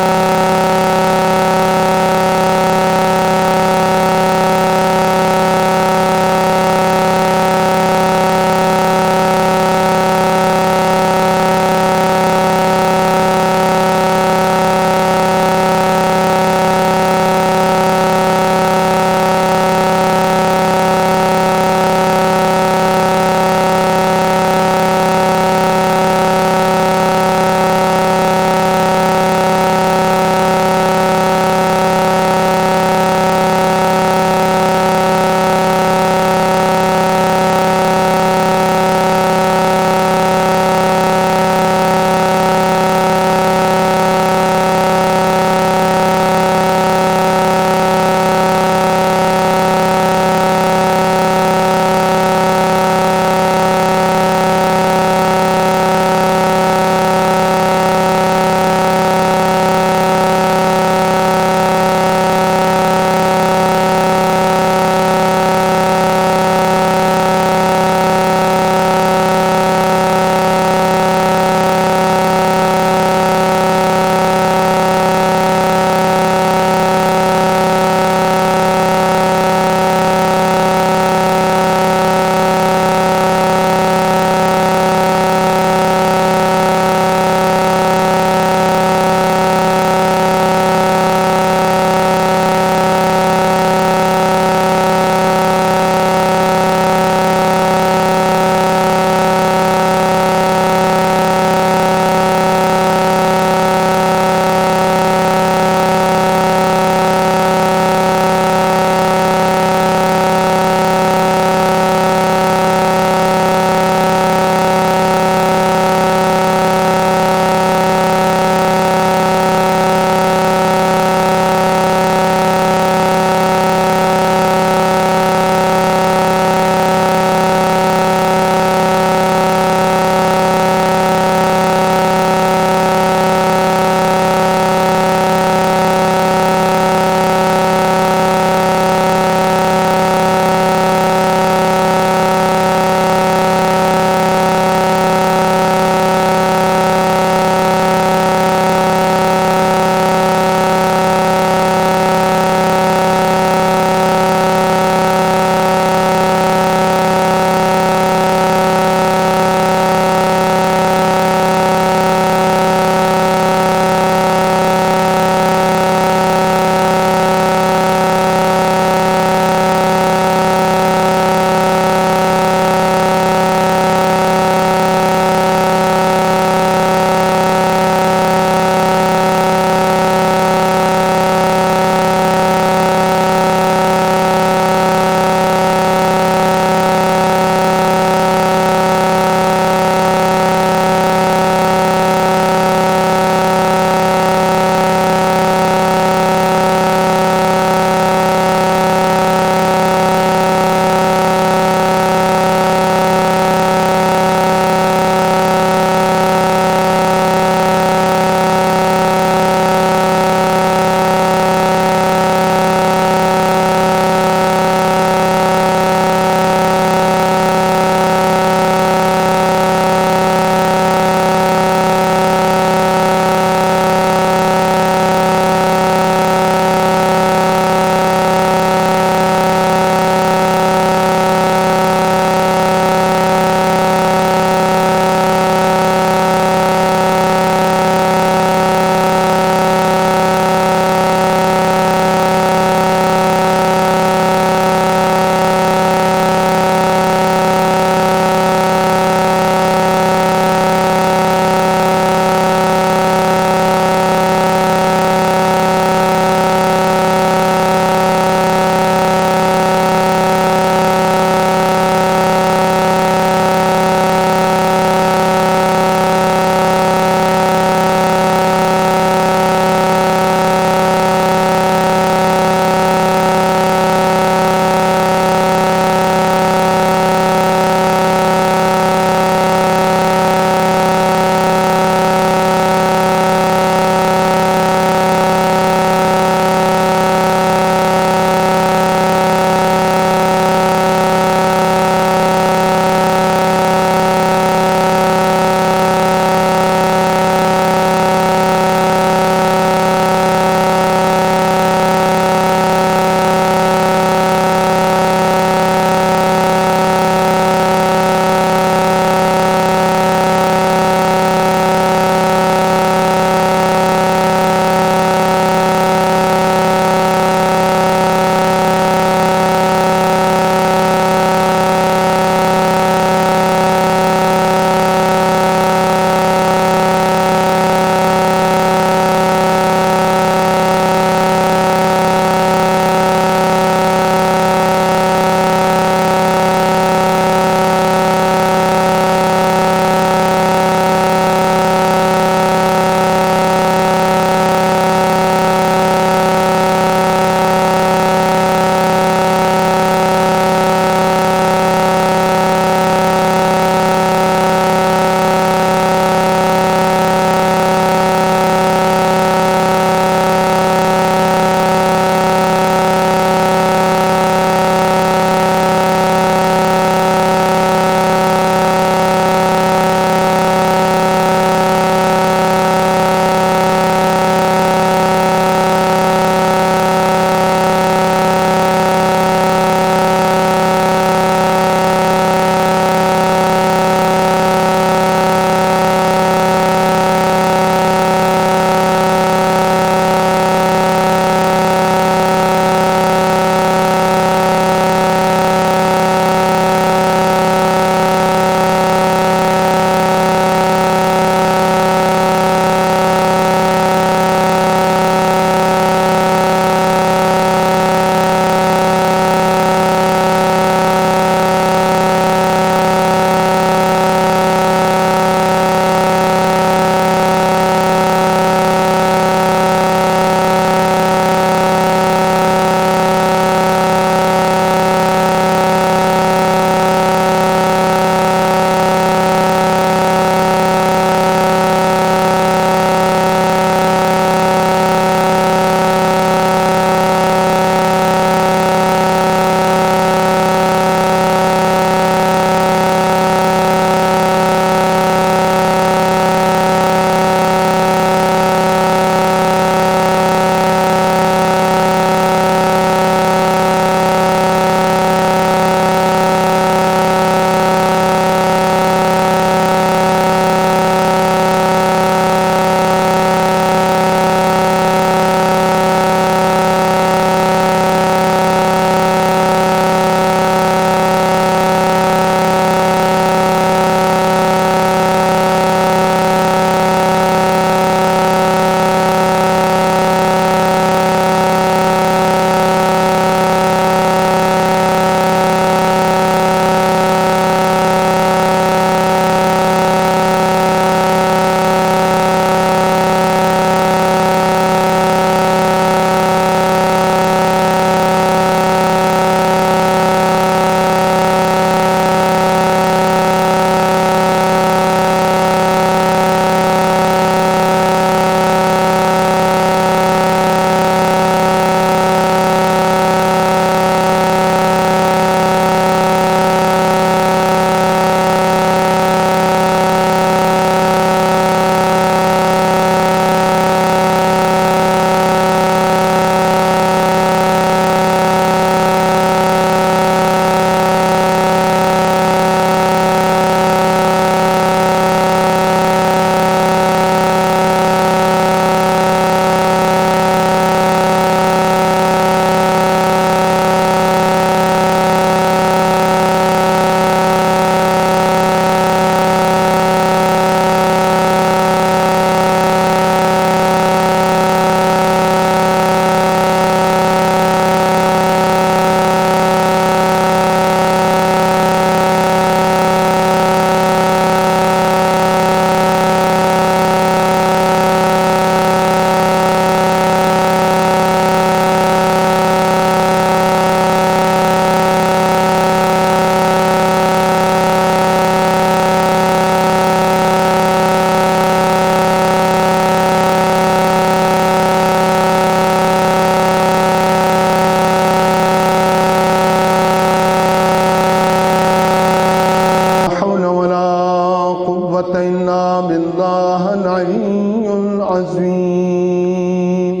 S7: العلي العظيم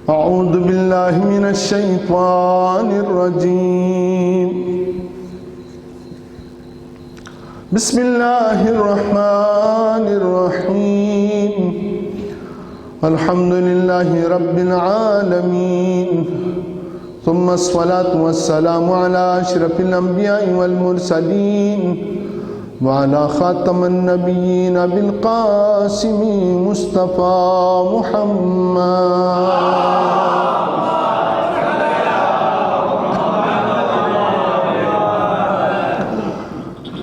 S7: أعوذ بالله من الشيطان الرجيم بسم الله الرحمن الرحيم الحمد لله رب العالمين ثم الصلاة والسلام على أشرف الأنبياء والمرسلين وعلى خاتم النبيين بالقاسم مصطفى محمد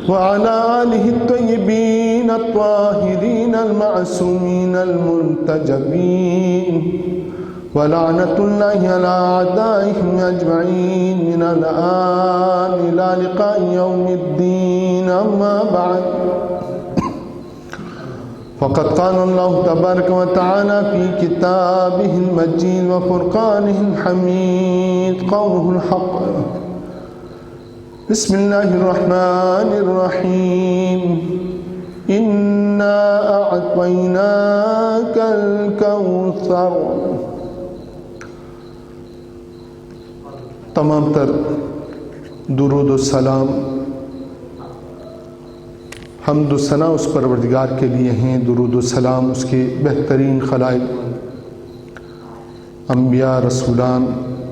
S7: وعلى آله الطيبين الطاهرين المعصومين المنتجبين ولعنة الله على أعدائهم أجمعين من الآن إلى لقاء يوم الدين أما بعد فقد قال الله تبارك وتعالى في كتابه المجيد وفرقانه الحميد قوله الحق بسم الله الرحمن الرحيم إنا أعطيناك الكوثر تمام تر درود و سلام حمد و ثنا اس پروردگار کے لیے ہیں، درود و سلام اس کے بہترین خلائق انبیاء رسولان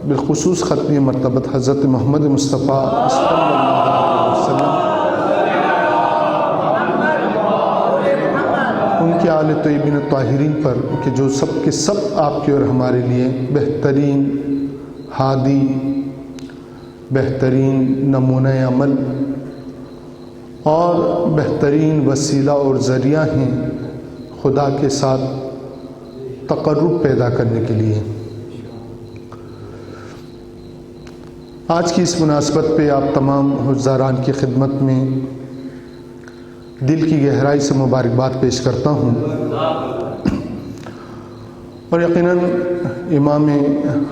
S7: بالخصوص ختم مرتبت حضرت محمد مصطفیٰ صلی اللہ علیہ وسلم، ان کے آل طیبین الطاہرین پر کہ جو سب کے سب آپ کے اور ہمارے لیے بہترین ہادی، بہترین نمونہ عمل اور بہترین وسیلہ اور ذریعہ ہیں خدا کے ساتھ تقرب پیدا کرنے کے لیے۔ آج کی اس مناسبت پہ آپ تمام حضاران کی خدمت میں دل کی گہرائی سے مبارکباد پیش کرتا ہوں، اور یقیناً امام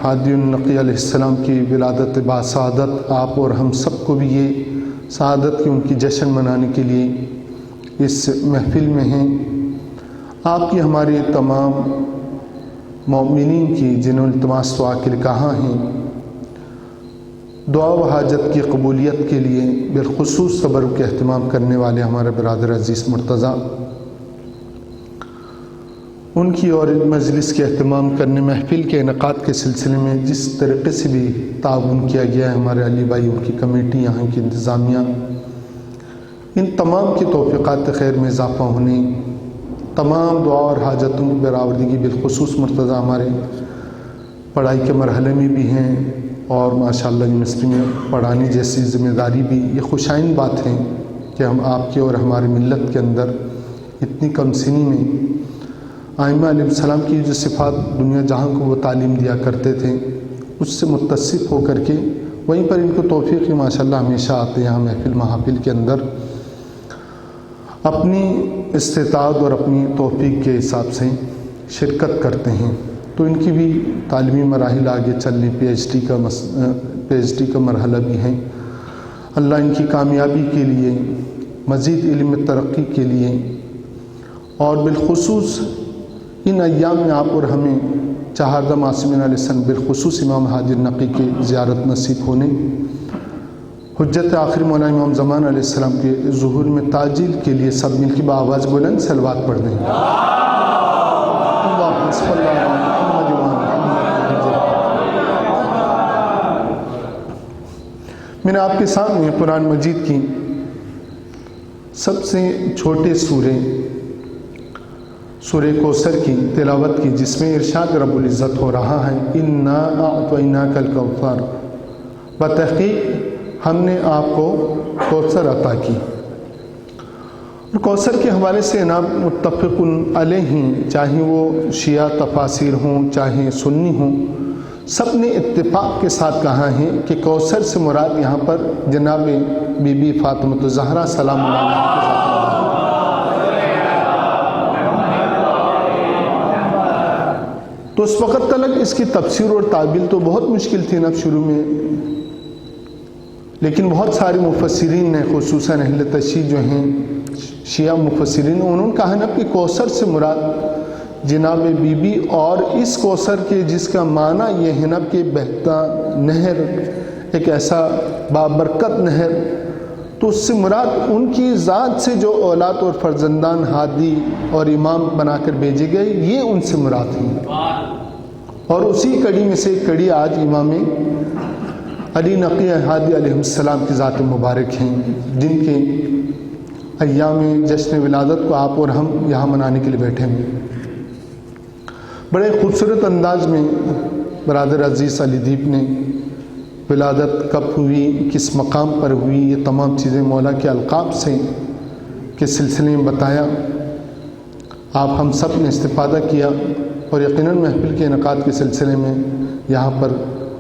S7: ہادی النقی علیہ السلام کی ولادت باسعادت آپ اور ہم سب کو بھی یہ سعادت کی ان کی جشن منانے کے لیے اس محفل میں ہیں۔ آپ کی ہمارے تمام مومنین کی جنہوں نے التماس دعا کے لیے کہا ہیں، دعا و حاجت کی قبولیت کے لیے بالخصوص صبر کے اہتمام کرنے والے ہمارے برادر عزیز مرتضیٰ، ان کی اور مجلس کے اہتمام کرنے، محفل کے انعقاد کے سلسلے میں جس طریقے سے بھی تعاون کیا گیا ہے، ہمارے علی بھائی، ان کی کمیٹی، یہاں کی انتظامیہ، ان تمام کی توفیقات خیر میں اضافہ ہونے، تمام دعا اور حاجتوں کی برآوردگی، بالخصوص مرتضیٰ ہمارے پڑھائی کے مرحلے میں بھی ہیں اور ماشاءاللہ یونیورسٹی میں پڑھانے جیسی ذمہ داری بھی، یہ خوشائن بات ہے کہ ہم آپ کے اور ہماری ملت کے اندر اتنی کم سنی میں آئمہ علیہ السلام کی جو صفات دنیا جہاں کو وہ تعلیم دیا کرتے تھے، اس سے متصف ہو کر کے وہیں پر ان کو توفیق کی ماشاءاللہ ہمیشہ آتے ہیں، یہاں محفل کے اندر اپنی استطاعت اور اپنی توفیق کے حساب سے شرکت کرتے ہیں، تو ان کی بھی تعلیمی مراحل آگے چلنے، پی ایچ ڈی کا مرحلہ بھی ہیں۔ اللہ ان کی کامیابی کے لیے، مزید علم ترقی کے لیے، اور بالخصوص ان ایام میں آپ اور ہمیں چہاردہ معصومین علیہ السلام، بالخصوص امام ہادی النقی کی زیارت نصیب ہونے، حجت آخر مولانا امام زمان علیہ السلام کے ظہور میں تعجیل کے لیے سب مل کی بآواز بلند صلوات پڑھ دیں۔ اللہم صلی اللہ علیہ میں نے آپ کے سامنے قرآن مجید کی سب سے چھوٹے سورہ کوثر کی تلاوت کی، جس میں ارشاد رب العزت ہو رہا ہے، انا اعطیناک الکوثر، بتحقیق ہم نے آپ کو کوثر عطا کی۔ اور کوثر کے حوالے سے جناب متفق علیہ ہیں، چاہے وہ شیعہ تفاسیر ہوں چاہے سنی ہوں، سب نے اتفاق کے ساتھ کہا ہے کہ کوثر سے مراد یہاں پر جناب بی بی فاطمہ الزہرا سلام اللہ علیہا کے ذات تو اس وقت تک اس کی تفسیر اور تعبیر تو بہت مشکل تھی نا شروع میں، لیکن بہت سارے مفسرین نے، خصوصاً اہل تشیع جو ہیں شیعہ مفسرین انہوں نے کہا نا کہ کوثر سے مراد جناب بی بی، اور اس کوثر کے جس کا معنی یہ ہے نا کہ بہتا نہر، ایک ایسا بابرکت نہر، تو اس سے مراد ان کی ذات سے جو اولاد اور فرزندان ہادی اور امام بنا کر بھیجے گئے، یہ ان سے مراد ہیں۔ اور اسی کڑی میں سے کڑی آج امام علی نقی ہادی علیہ السلام کی ذات مبارک ہیں، جن کے ایام جشن ولادت کو آپ اور ہم یہاں منانے کے لیے بیٹھے ہیں۔ بڑے خوبصورت انداز میں برادر عزیز علی دیپ نے ولادت کب ہوئی، کس مقام پر ہوئی، یہ تمام چیزیں مولا کے القاب سے کے سلسلے میں بتایا۔ آپ ہم سب نے استفادہ کیا، اور یقیناً محفل کے انعقاد کے سلسلے میں یہاں پر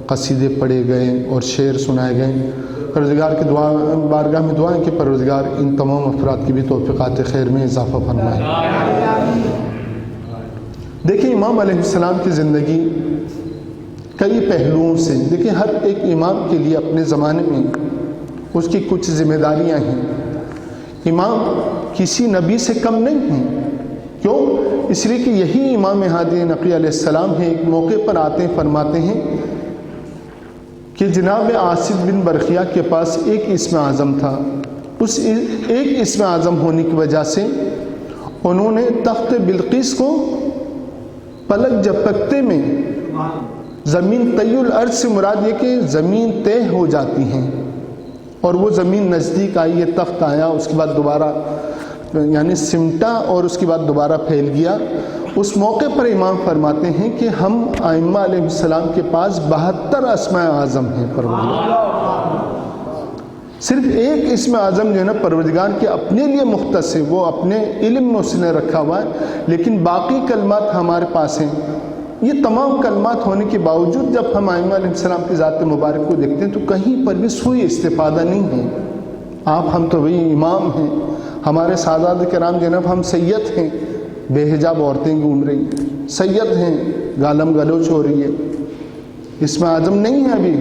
S7: قصیدے پڑھے گئے اور شعر سنائے گئے۔ پروردگار کی بارگاہ میں دعائیں کہ پروردگار ان تمام افراد کی بھی توفیقات خیر میں اضافہ فرمائے۔ دیکھیں امام علیہ السلام کی زندگی کئی پہلوؤں سے، دیکھیں ہر ایک امام کے لیے اپنے زمانے میں اس کی کچھ ذمہ داریاں ہیں۔ امام کسی نبی سے کم نہیں ہیں، کیوں؟ اس لیے کہ یہی امام ہادی نقی علیہ السلام ہیں۔ ایک موقع پر آتے فرماتے ہیں کہ جناب آصف بن برقیہ کے پاس ایک اسم اعظم تھا، اس ایک اسم اعظم ہونے کی وجہ سے انہوں نے تخت بلقیس کو پلک جھپکتے میں زمین طی الارض سے مراد یہ کہ زمین طے ہو جاتی ہیں، اور وہ زمین نزدیک آئی، یہ تخت آیا، اس کے بعد دوبارہ یعنی سمٹا اور اس کے بعد دوبارہ پھیل گیا۔ اس موقع پر امام فرماتے ہیں کہ ہم ائمہ علیہ السلام کے پاس 72 اسماء اعظم ہیں پروردگار، صرف ایک اسم اعظم جو ہے نا پروردگار کے اپنے لیے مختص ہے، وہ اپنے علم میں اس نے رکھا ہوا ہے، لیکن باقی کلمات ہمارے پاس ہیں۔ یہ تمام کلمات ہونے کے باوجود جب ہم ائمہ علیہ السلام کی ذات مبارک کو دیکھتے ہیں تو کہیں پر بھی سوئی استفادہ نہیں ہے۔ آپ ہم تو وہی امام ہیں، ہمارے سادات کرام جناب ہم سید ہیں، بے حجاب عورتیں گھوم رہی ہیں، سید ہیں، گالم گلوچ ہو رہی ہے، اسم اعظم نہیں ہے ابھی،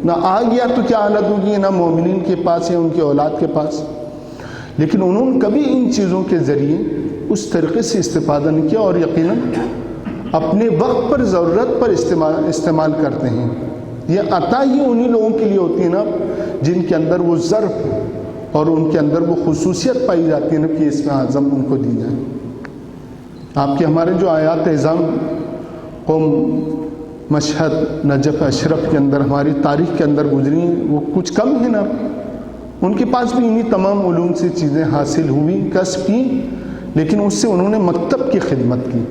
S7: نہ آ گیا تو کیا حالت ہوگی، نہ مومنین کے پاس یا ان کی اولاد کے پاس۔ لیکن انہوں نے کبھی ان چیزوں کے ذریعے اس طریقے سے استفادہ نہیں کیا، اور یقیناً اپنے وقت پر ضرورت پر استعمال کرتے ہیں۔ یہ عطا ہی انہی لوگوں کے لیے ہوتی ہے نا جن کے اندر وہ ظرف اور ان کے اندر وہ خصوصیت پائی جاتی ہے نا کہ اسم اعظم ان کو دی جائے۔ آپ کے ہمارے جو آیات اعظام قوم مشہد نجف اشرف کے اندر ہماری تاریخ کے اندر گزری ہیں، وہ کچھ کم ہیں نا، ان کے پاس بھی انہی تمام علوم سے چیزیں حاصل ہوئی، کسب کی، لیکن اس سے انہوں نے مکتب کی خدمت کی۔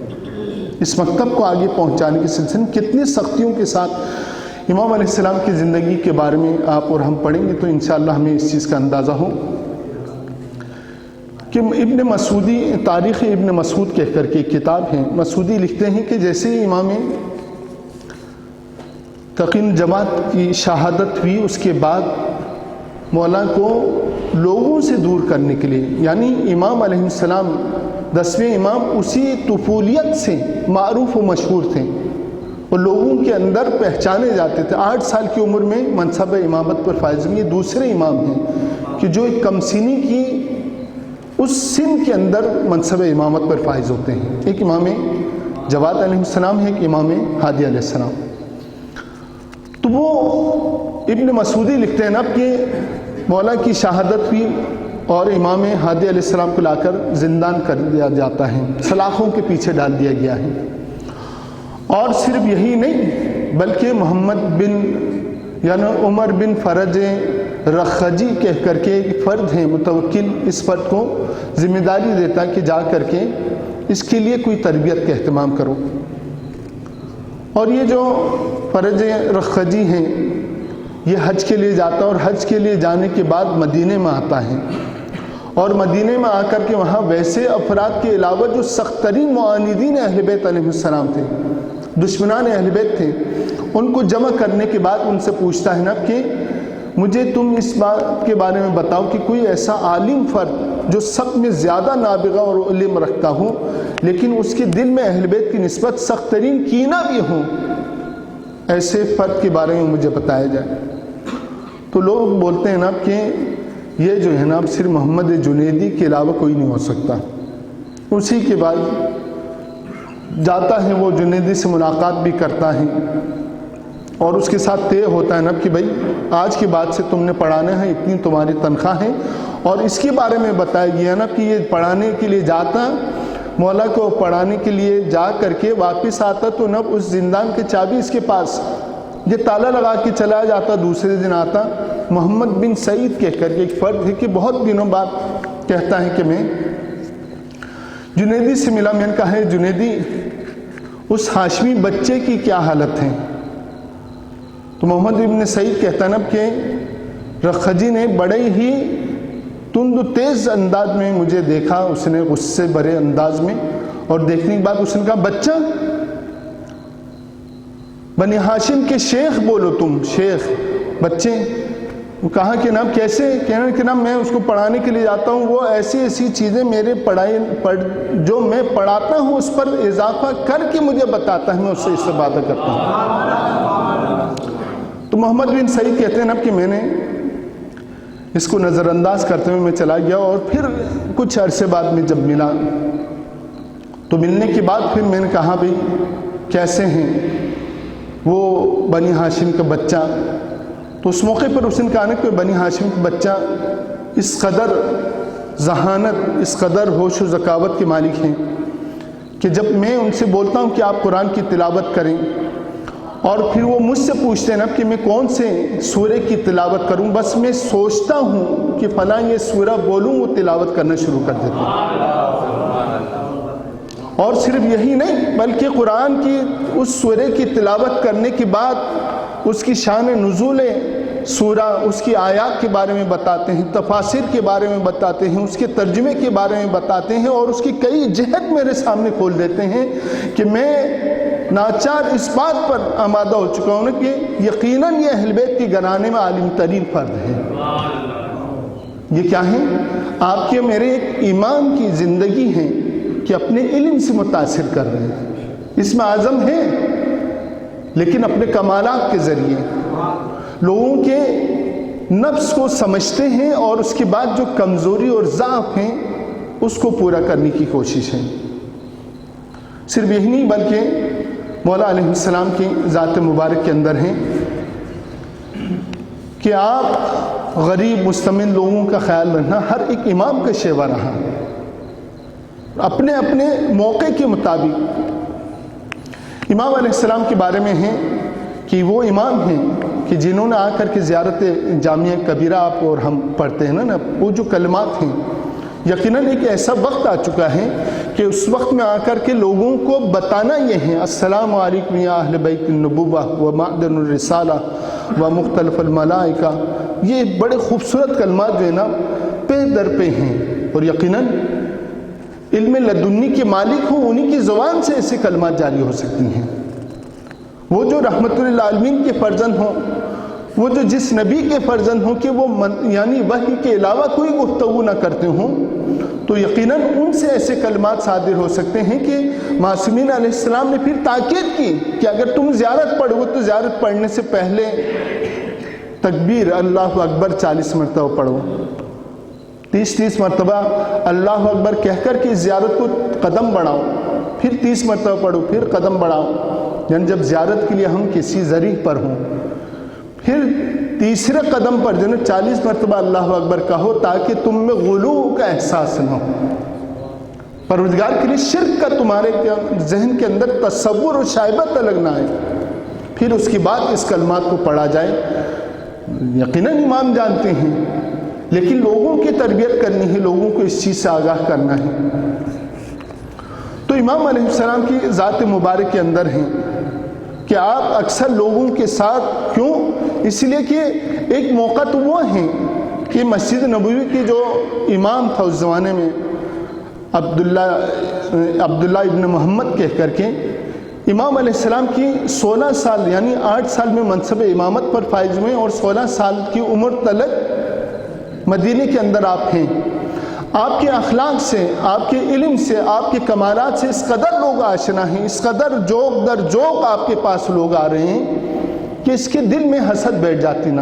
S7: اس مکتب کو آگے پہنچانے کے سلسلے میں کتنی سختیوں کے ساتھ امام علیہ السلام کی زندگی کے بارے میں آپ اور ہم پڑھیں گے تو انشاءاللہ ہمیں اس چیز کا اندازہ ہو کہ ابن مسعودی تاریخ ابن مسعود کہہ کر کے ایک کتاب ہے، مسعودی لکھتے ہیں کہ جیسے امام تقی الجماعت کی شہادت ہوئی، اس کے بعد مولا کو لوگوں سے دور کرنے کے لیے، یعنی امام علیہ السلام 10ویں امام اسی طفولیت سے معروف و مشہور تھے اور لوگوں کے اندر پہچانے جاتے تھے۔ 8 سال کی عمر میں منصب امامت پر فائز ہوئے، یہ دوسرے امام ہیں کہ جو ایک کم سنی کی اس سن کے اندر منصب امامت پر فائز ہوتے ہیں۔ ایک امام جواد علیہ السلام ہے، ایک امام ہادی علیہ السلام۔ تو وہ ابن مسعودی لکھتے ہیں نا کہ مولا کی شہادت ہوئی اور امام ہادی علیہ السلام کو لا کر زندان کر دیا جاتا ہے، سلاخوں کے پیچھے ڈال دیا گیا ہے۔ اور صرف یہی نہیں بلکہ محمد بن یعنی عمر بن فرج رخجی کہہ کر کے ایک فرد ہیں متوکل، اس فرد کو ذمہ داری دیتا کہ جا کر کے اس کے لیے کوئی تربیت کا اہتمام کرو۔ اور یہ جو فرج رخجی ہیں یہ حج کے لیے جاتا ہے، اور حج کے لیے جانے کے بعد مدینے میں آتا ہے، اور مدینے میں آ کر کے وہاں ویسے افراد کے علاوہ جو سخت ترین معاندین اہل بیت علیہ السلام تھے، دشمنان اہل بیت تھے، ان کو جمع کرنے کے بعد ان سے پوچھتا ہے نا کہ مجھے تم اس بات کے بارے میں بتاؤ کہ کوئی ایسا عالم فرد جو سب میں زیادہ نابغہ اور علم رکھتا ہو لیکن اس کے دل میں اہل بیت کی نسبت سخت ترین کینہ بھی ہو، ایسے فرد کے بارے میں مجھے بتایا جائے۔ تو لوگ بولتے ہیں نا کہ یہ جو ہے نا اب صرف محمد جنیدی کے علاوہ کوئی نہیں ہو سکتا۔ اسی کے بعد جاتا ہے وہ جنیدی سے ملاقات بھی کرتا ہے اور اس کے ساتھ طے ہوتا ہے نا کہ بھائی آج کے بعد سے تم نے پڑھانا ہے، اتنی تمہاری تنخواہ ہے، اور اس کے بارے میں بتایا گیا نا کہ یہ پڑھانے کے لیے جاتا، مولا کو پڑھانے کے لیے جا کر کے واپس آتا تو نب اس زندان کی چابی اس کے پاس، یہ تالا لگا کے چلا جاتا، دوسرے دن آتا محمد بن سعید کہہ کر کے ایک فرد ہے کہ بہت دنوں بعد کہتا ہے کہ میں جنیدی سے ملا، میں نے کہا ہے جنیدی اس ہاشمی بچے کی کیا حالت ہے؟ تو محمد بن سعید کہتا ہے نا کہ رخجی نے بڑے ہی تند و تیز انداز میں مجھے دیکھا، اس نے غصے بھرے انداز میں، اور دیکھنے کے بعد اس نے کہا بچہ بنی ہاشم کے شیخ بولو تم، شیخ بچے، وہ کہا کہ نا کیسے؟ کہنا کہ نا میں اس کو پڑھانے کے لیے جاتا ہوں، وہ ایسی ایسی چیزیں میرے جو میں پڑھاتا ہوں اس پر اضافہ کر کے مجھے بتاتا ہے، میں اس سے استفادہ کرتا ہوں۔ تو محمد بن سعید کہتے ہیں نا کہ میں نے اس کو نظر انداز کرتے ہوئے میں چلا گیا، اور پھر کچھ عرصے بعد میں جب ملا تو ملنے کے بعد پھر میں نے کہا بھئی کیسے ہیں وہ بنی ہاشم کا بچہ؟ تو اس موقع پر اس نے کہا نا کہ بنی ہاشم کا بچہ اس قدر ذہانت، اس قدر ہوش و ذکاوت کے مالک ہیں کہ جب میں ان سے بولتا ہوں کہ آپ قرآن کی تلاوت کریں، اور پھر وہ مجھ سے پوچھتے ہیں نا کہ میں کون سے سورے کی تلاوت کروں، بس میں سوچتا ہوں کہ فلاں یہ سورہ بولوں، وہ تلاوت کرنا شروع کر دیتے ہیں۔ اور صرف یہی نہیں بلکہ قرآن کی اس سورے کی تلاوت کرنے کے بعد اس کی شان نزول سورہ، اس کی آیات کے بارے میں بتاتے ہیں، تفاسیر کے بارے میں بتاتے ہیں، اس کے ترجمے کے بارے میں بتاتے ہیں، اور اس کی کئی جہت میرے سامنے کھول دیتے ہیں کہ میں ناچار اس بات پر آمادہ ہو چکا ہوں کہ یقیناً یہ اہل بیت کی گھرانے میں عالم ترین فرد ہے۔ یہ کیا ہے؟ آپ کے میرے ایک ایمان کی زندگی ہے کہ اپنے علم سے متاثر کر رہے ہیں، اس میں عزم ہے، لیکن اپنے کمالات کے ذریعے لوگوں کے نفس کو سمجھتے ہیں، اور اس کے بعد جو کمزوری اور ضعف ہیں اس کو پورا کرنے کی کوشش ہے۔ صرف یہی نہیں بلکہ مولا علیہ السلام کی ذات مبارک کے اندر ہیں کہ آپ غریب مستمن لوگوں کا خیال رکھنا ہر ایک امام کا شیوا رہا، اپنے اپنے موقع کے مطابق۔ امام علیہ السلام کے بارے میں ہیں کہ وہ امام ہیں کہ جنہوں نے آ کر کے زیارت جامعہ کبیرہ آپ اور ہم پڑھتے ہیں نا، وہ جو کلمات ہیں، یقیناً ایک ایسا وقت آ چکا ہے کہ اس وقت میں آ کر کے لوگوں کو بتانا یہ ہے السلام علیکم یا اہل بیت النبوہ و معدن الرسالہ و مختلف الملائکہ، یہ بڑے خوبصورت کلمات جو ہے نا پہ در پہ ہیں، اور یقیناً علم لدنی کے مالک ہوں انہی کی زبان سے ایسے کلمات جاری ہو سکتی ہیں۔ وہ جو رحمت للعالمین کے فرزند ہوں، وہ جو جس نبی کے فرزند ہوں کہ وہ یعنی وحی کے علاوہ کوئی گفتگو نہ کرتے ہوں، تو یقیناً ان سے ایسے کلمات صادر ہو سکتے ہیں کہ معصومین علیہ السلام نے پھر تاکید کی کہ اگر تم زیارت پڑھو تو زیارت پڑھنے سے پہلے تکبیر اللہ اکبر 40 مرتبہ پڑھو، 30 مرتبہ اللہ اکبر کہہ کر کے زیارت کو قدم بڑھاؤ، پھر 30 مرتبہ پڑھو، پھر قدم بڑھاؤ، یعنی جب زیارت کے لیے ہم کسی ذریع پر ہوں پھر تیسرے قدم پر جو 40 مرتبہ اللہ اکبر کہو تاکہ تم میں غلو کا احساس نہ ہو، پروردگار کے لیے شرک کا تمہارے ذہن کے اندر تصور و شائبہ الگ نہ آئے، پھر اس کے بعد اس کلمات کو پڑھا جائے۔ یقیناً امام جانتے ہیں، لیکن لوگوں کی تربیت کرنی ہے، لوگوں کو اس چیز سے آگاہ کرنا ہے۔ تو امام علیہ السلام کی ذات مبارک کے اندر ہیں کہ آپ اکثر لوگوں کے ساتھ، کیوں؟ اس لیے کہ ایک موقع تو وہ ہیں کہ مسجد نبوی کی جو امام تھا اس زمانے میں عبداللہ ابن محمد کہہ کر کے، امام علیہ السلام کی 16 سال یعنی 8 سال میں منصب امامت پر فائز ہوئے، اور 16 سال کی عمر تلک مدینے کے اندر آپ ہیں۔ آپ کے اخلاق سے، آپ کے علم سے، آپ کے کمالات سے اس قدر لوگ آشنا ہیں، اس قدر جوق در جوق آپ کے پاس لوگ آ رہے ہیں کہ اس کے دل میں حسد بیٹھ جاتی نہ،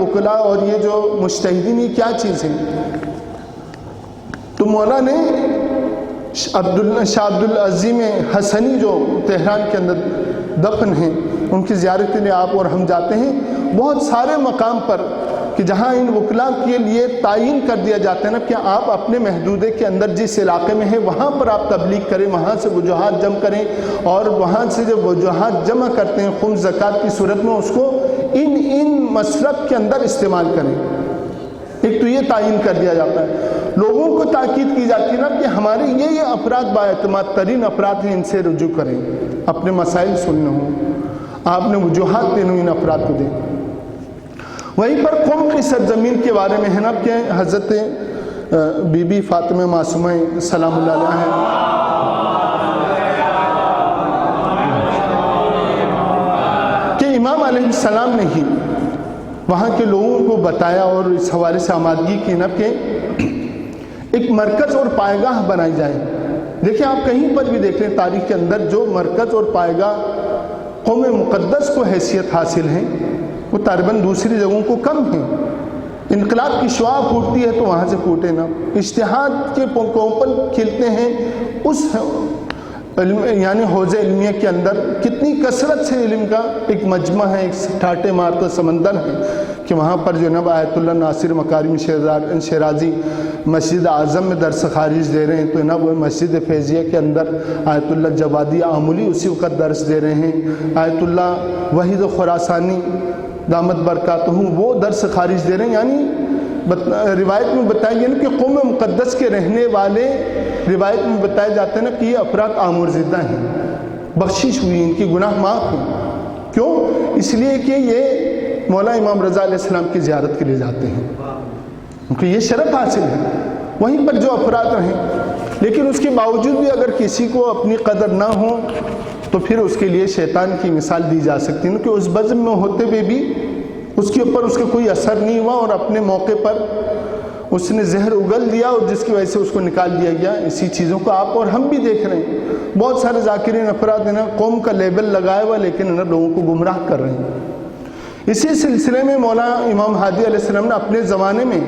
S7: وکلا اور یہ جو مجتہدین یہ کیا چیز ہے؟ تو مولا نے شاہ عبدالعظیم حسنی جو تہران کے اندر دفن ہیں ان کی زیارت کے لیے آپ اور ہم جاتے ہیں، بہت سارے مقام پر کہ جہاں ان وکلا کے لیے تعین کر دیا جاتا ہے نا کہ آپ اپنے محدودے کے اندر جس علاقے میں ہیں وہاں پر آپ تبلیغ کریں، وہاں سے وجوہات جمع کریں، اور وہاں سے جب وجوہات جمع کرتے ہیں خمس زکوٰۃ کی صورت میں اس کو ان مصرف کے اندر استعمال کریں۔ ایک تو یہ تعین کر دیا جاتا ہے، لوگوں کو تاکید کی جاتی ہے نا کہ ہمارے یہ افراد بااعتماد ترین افراد ہیں، ان سے رجوع کریں، اپنے مسائل سننے ہوں، آپ نے وجوہات دینوں ان افراد کو دیں۔ وہیں پر قوم کی سرزمین کے بارے میں ہے نا کہ حضرت بی بی فاطمہ معصومہ سلام اللہ علیہ ہیں، کہ امام علیہ السلام نے ہی وہاں کے لوگوں کو بتایا اور اس حوالے سے آمادگی کی نا کہ ایک مرکز اور پائے گاہ بنائی جائے۔ دیکھیں آپ کہیں پر بھی دیکھ لیں تاریخ کے اندر جو مرکز اور پائے گاہ قوم مقدس کو حیثیت حاصل ہیں وہ تقریباً دوسری جگہوں کو کم ہیں۔ انقلاب کی شعاع پھوٹتی ہے تو وہاں سے پھوٹے نا، اجتہاد کے کوپل کھلتے ہیں اس علم یعنی حوض علمیہ کے اندر کتنی کثرت سے علم کا ایک مجمع ہے، ایک ٹھاٹے مارتا سمندر ہے کہ وہاں پر جناب آیت اللہ ناصر مکارم شیرازی مسجد اعظم میں درس خارج دے رہے ہیں، تو جناب وہ مسجد فیضیہ کے اندر آیت اللہ جوادی آمولی اسی وقت درس دے رہے ہیں، آیت اللہ وحید خراسانی دامت برکاتہ وہ درس خارج دے رہے ہیں۔ یعنی روایت میں بتایا گیا نا کہ قوم مقدس کے رہنے والے روایت میں بتایا جاتا ہے نا کہ یہ افراد آمرزدہ ہیں، بخشش ہوئی، ان کی گناہ معاف ہیں۔ کیوں؟ اس لیے کہ یہ مولا امام رضا علیہ السلام کی زیارت کے لیے جاتے ہیں، کیونکہ یہ شرف حاصل ہے وہیں پر جو افراد رہیں۔ لیکن اس کے باوجود بھی اگر کسی کو اپنی قدر نہ ہو تو پھر اس کے لیے شیطان کی مثال دی جا سکتی ہے کہ اس بزم میں ہوتے ہوئے بھی اس کے اوپر اس کا کوئی اثر نہیں ہوا اور اپنے موقع پر اس نے زہر اگل دیا اور جس کی وجہ سے اس کو نکال دیا گیا۔ اسی چیزوں کو آپ اور ہم بھی دیکھ رہے ہیں، بہت سارے ذاکرین افراد ہیں نا قوم کا لیبل لگایا ہوا لیکن نا لوگوں کو گمراہ کر رہے ہیں۔ اسی سلسلے میں مولا امام ہادی علیہ السلام نے اپنے زمانے میں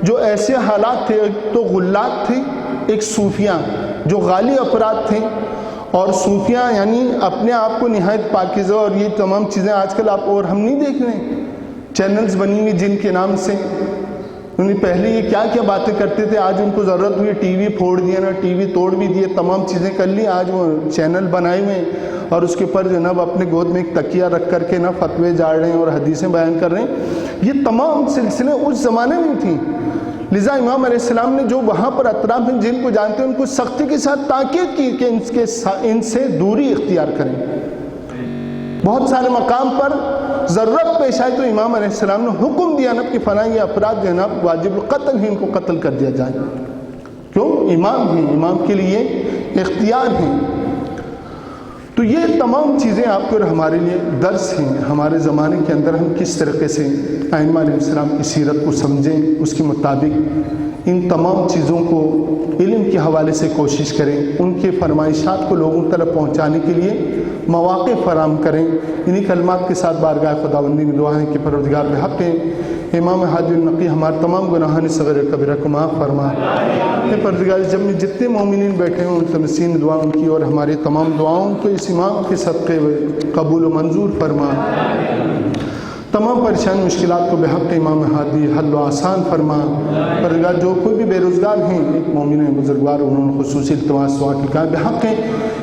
S7: جو ایسے حالات تھے، ایک تو غلات تھے، ایک صوفیاں جو غالی افراد تھے، اور صوفیاں یعنی اپنے آپ کو نہایت پاکیزہ، اور یہ تمام چیزیں آج کل آپ اور ہم نہیں دیکھ رہے ہیں، چینلز بنی ہوئی جن کے نام سے انہیں پہلے یہ کیا کیا باتیں کرتے تھے، آج ان کو ضرورت ہوئی ٹی وی پھوڑ دیا نا، ٹی وی توڑ بھی دیے، تمام چیزیں کر لی، آج وہ چینل بنائے ہوئے اور اس کے اوپر جناب اپنے گود میں ایک تکیہ رکھ کر کے نا فتوے جاڑ رہے ہیں اور حدیثیں بیان کر رہے ہیں۔ یہ تمام سلسلے اس زمانے میں تھیں، لذا امام علیہ السلام نے جو وہاں پر اطراف ہیں جن کو جانتے ہیں ان کو سختی کے ساتھ تاکید کی کہ ان سے دوری اختیار کریں۔ بہت سارے مقام پر ضرورت پیش آئے تو امام علیہ السلام نے حکم دیا نا کہ فلاں یہ افراد جناب واجب القتل ہیں، ان کو قتل کر دیا جائے۔ کیوں؟ امام ہیں، امام کے لیے اختیار ہیں۔ تو یہ تمام چیزیں آپ کو اور ہمارے لیے درس ہیں، ہمارے زمانے کے اندر ہم کس طریقے سے ائمہ علیہ السلام کی سیرت کو سمجھیں، اس کے مطابق ان تمام چیزوں کو علم کے حوالے سے کوشش کریں، ان کے فرمائشات کو لوگوں تک پہنچانے کے لیے مواقع فراہم کریں۔ انہی کلمات کے ساتھ بارگاہ خداوندی میں دعا ہے کہ پروردگار بحق امام ہادی النقی ہمارے تمام گناہان صغیر کبیرہ کو معاف فرما۔ اے پروردگار جب میں جتنے مومنین بیٹھے ہیں ان سے نسین دعا ان کی اور ہماری تمام دعاؤں کو اس امام کے صدقے قبول و منظور فرما۔ تمام پریشان مشکلات کو بحق امام ہادی حل و آسان فرما۔ پروردگار جو کوئی بھی بے روزگار ہیں، ایک مومن بزرگوار انہوں نے خصوصی التماس دعا کی کہا بحق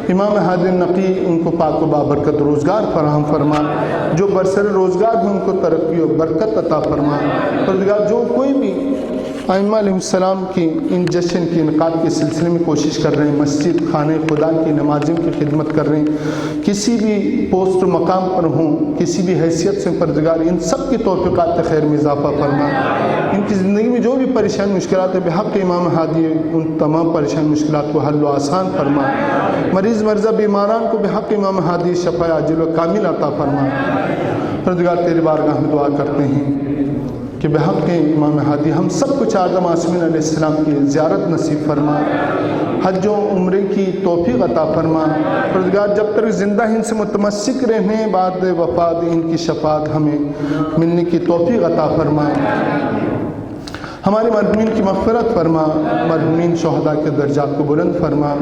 S7: امام ہادی النقی ان کو پاک و بابرکت روزگار فراہم فرما، جو برسر روزگار ہیں ان کو ترقی و برکت عطا فرما۔ پروردگار جو کوئی بھی ائمہ علیہ السلام کی ان جشن کی انعقاد کے سلسلے میں کوشش کر رہے ہیں، مسجد خانہ خدا کی نمازوں کی خدمت کر رہے ہیں، کسی بھی پوسٹ مقام پر ہوں، کسی بھی حیثیت سے پروردگار ان سب کی توفیقات خیر میں اضافہ فرما۔ ان کی زندگی میں جو بھی پریشان مشکلات ہیں بحق امام ہادی ان تمام پریشان مشکلات کو حل و آسان فرما۔ مریض مرضى بیماران کو بحق امام ہادی شفا عاجل و کامل عطا فرما۔ پروردگار تیری بارگاہ میں دعا کرتے ہیں کہ بحق امام ہادی ہم سب کو آدم آسمین علیہ السلام کی زیارت نصیب فرما، حج و عمرے کی توفیق عطا فرما۔ پروردگار جب تک زندہ ان سے متمسک رہنے بعد وفات ان کی شفاعت ہمیں ملنے کی توفیق عطا فرما۔ ہمارے مرحومین کی مغفرت فرما، مرحومین شہداء کے درجات کو بلند فرما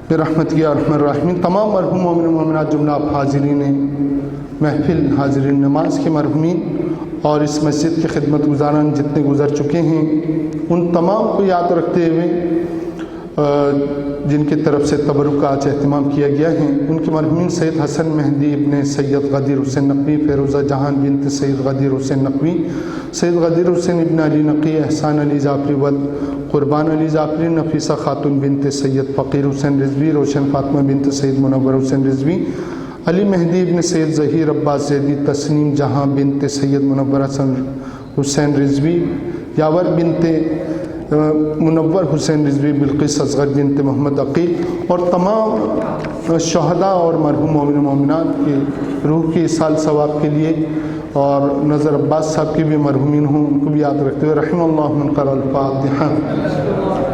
S7: برحمتک یا ارحم الراحمین۔ تمام مرحوم مومن و مومنات جملہ آپ حاضرین محفل، حاضرین نماز کے مرحومین اور اس مسجد کے خدمت گزاران جتنے گزر چکے ہیں، ان تمام کو یاد رکھتے ہوئے جن کی طرف سے تبرک کا آج اہتمام کیا گیا ہے، ان کے مرحومین سید حسن مہدی ابن سید غدیر حسین نقوی، فیروزہ جہان بنت سید غدیر حسین نقوی، سید غدیر حسین ابن علی نقی، احسان علی ظافری ود، قربان علی ظافری، نفیسہ خاتون بنت سید فقیر حسین رضوی، روشن فاطمہ بنت سید منور حسین رضوی، علی مہدی ابن سید ظہیر عباس زیدی، تسنیم جہاں بنت سید منور حسین رضوی، یاور بنت منور حسین رضوی، بلقیس اصغر بنت محمد عقیل، اور تمام شہداء اور مرحوم مومن و مومنات کی روح کی ایصال ثواب کے لیے، اور نظر عباس صاحب کی بھی مرحومین ہوں، ان کو بھی یاد رکھتے ہوئے رحم اللہ من قرأ الفاتحہ۔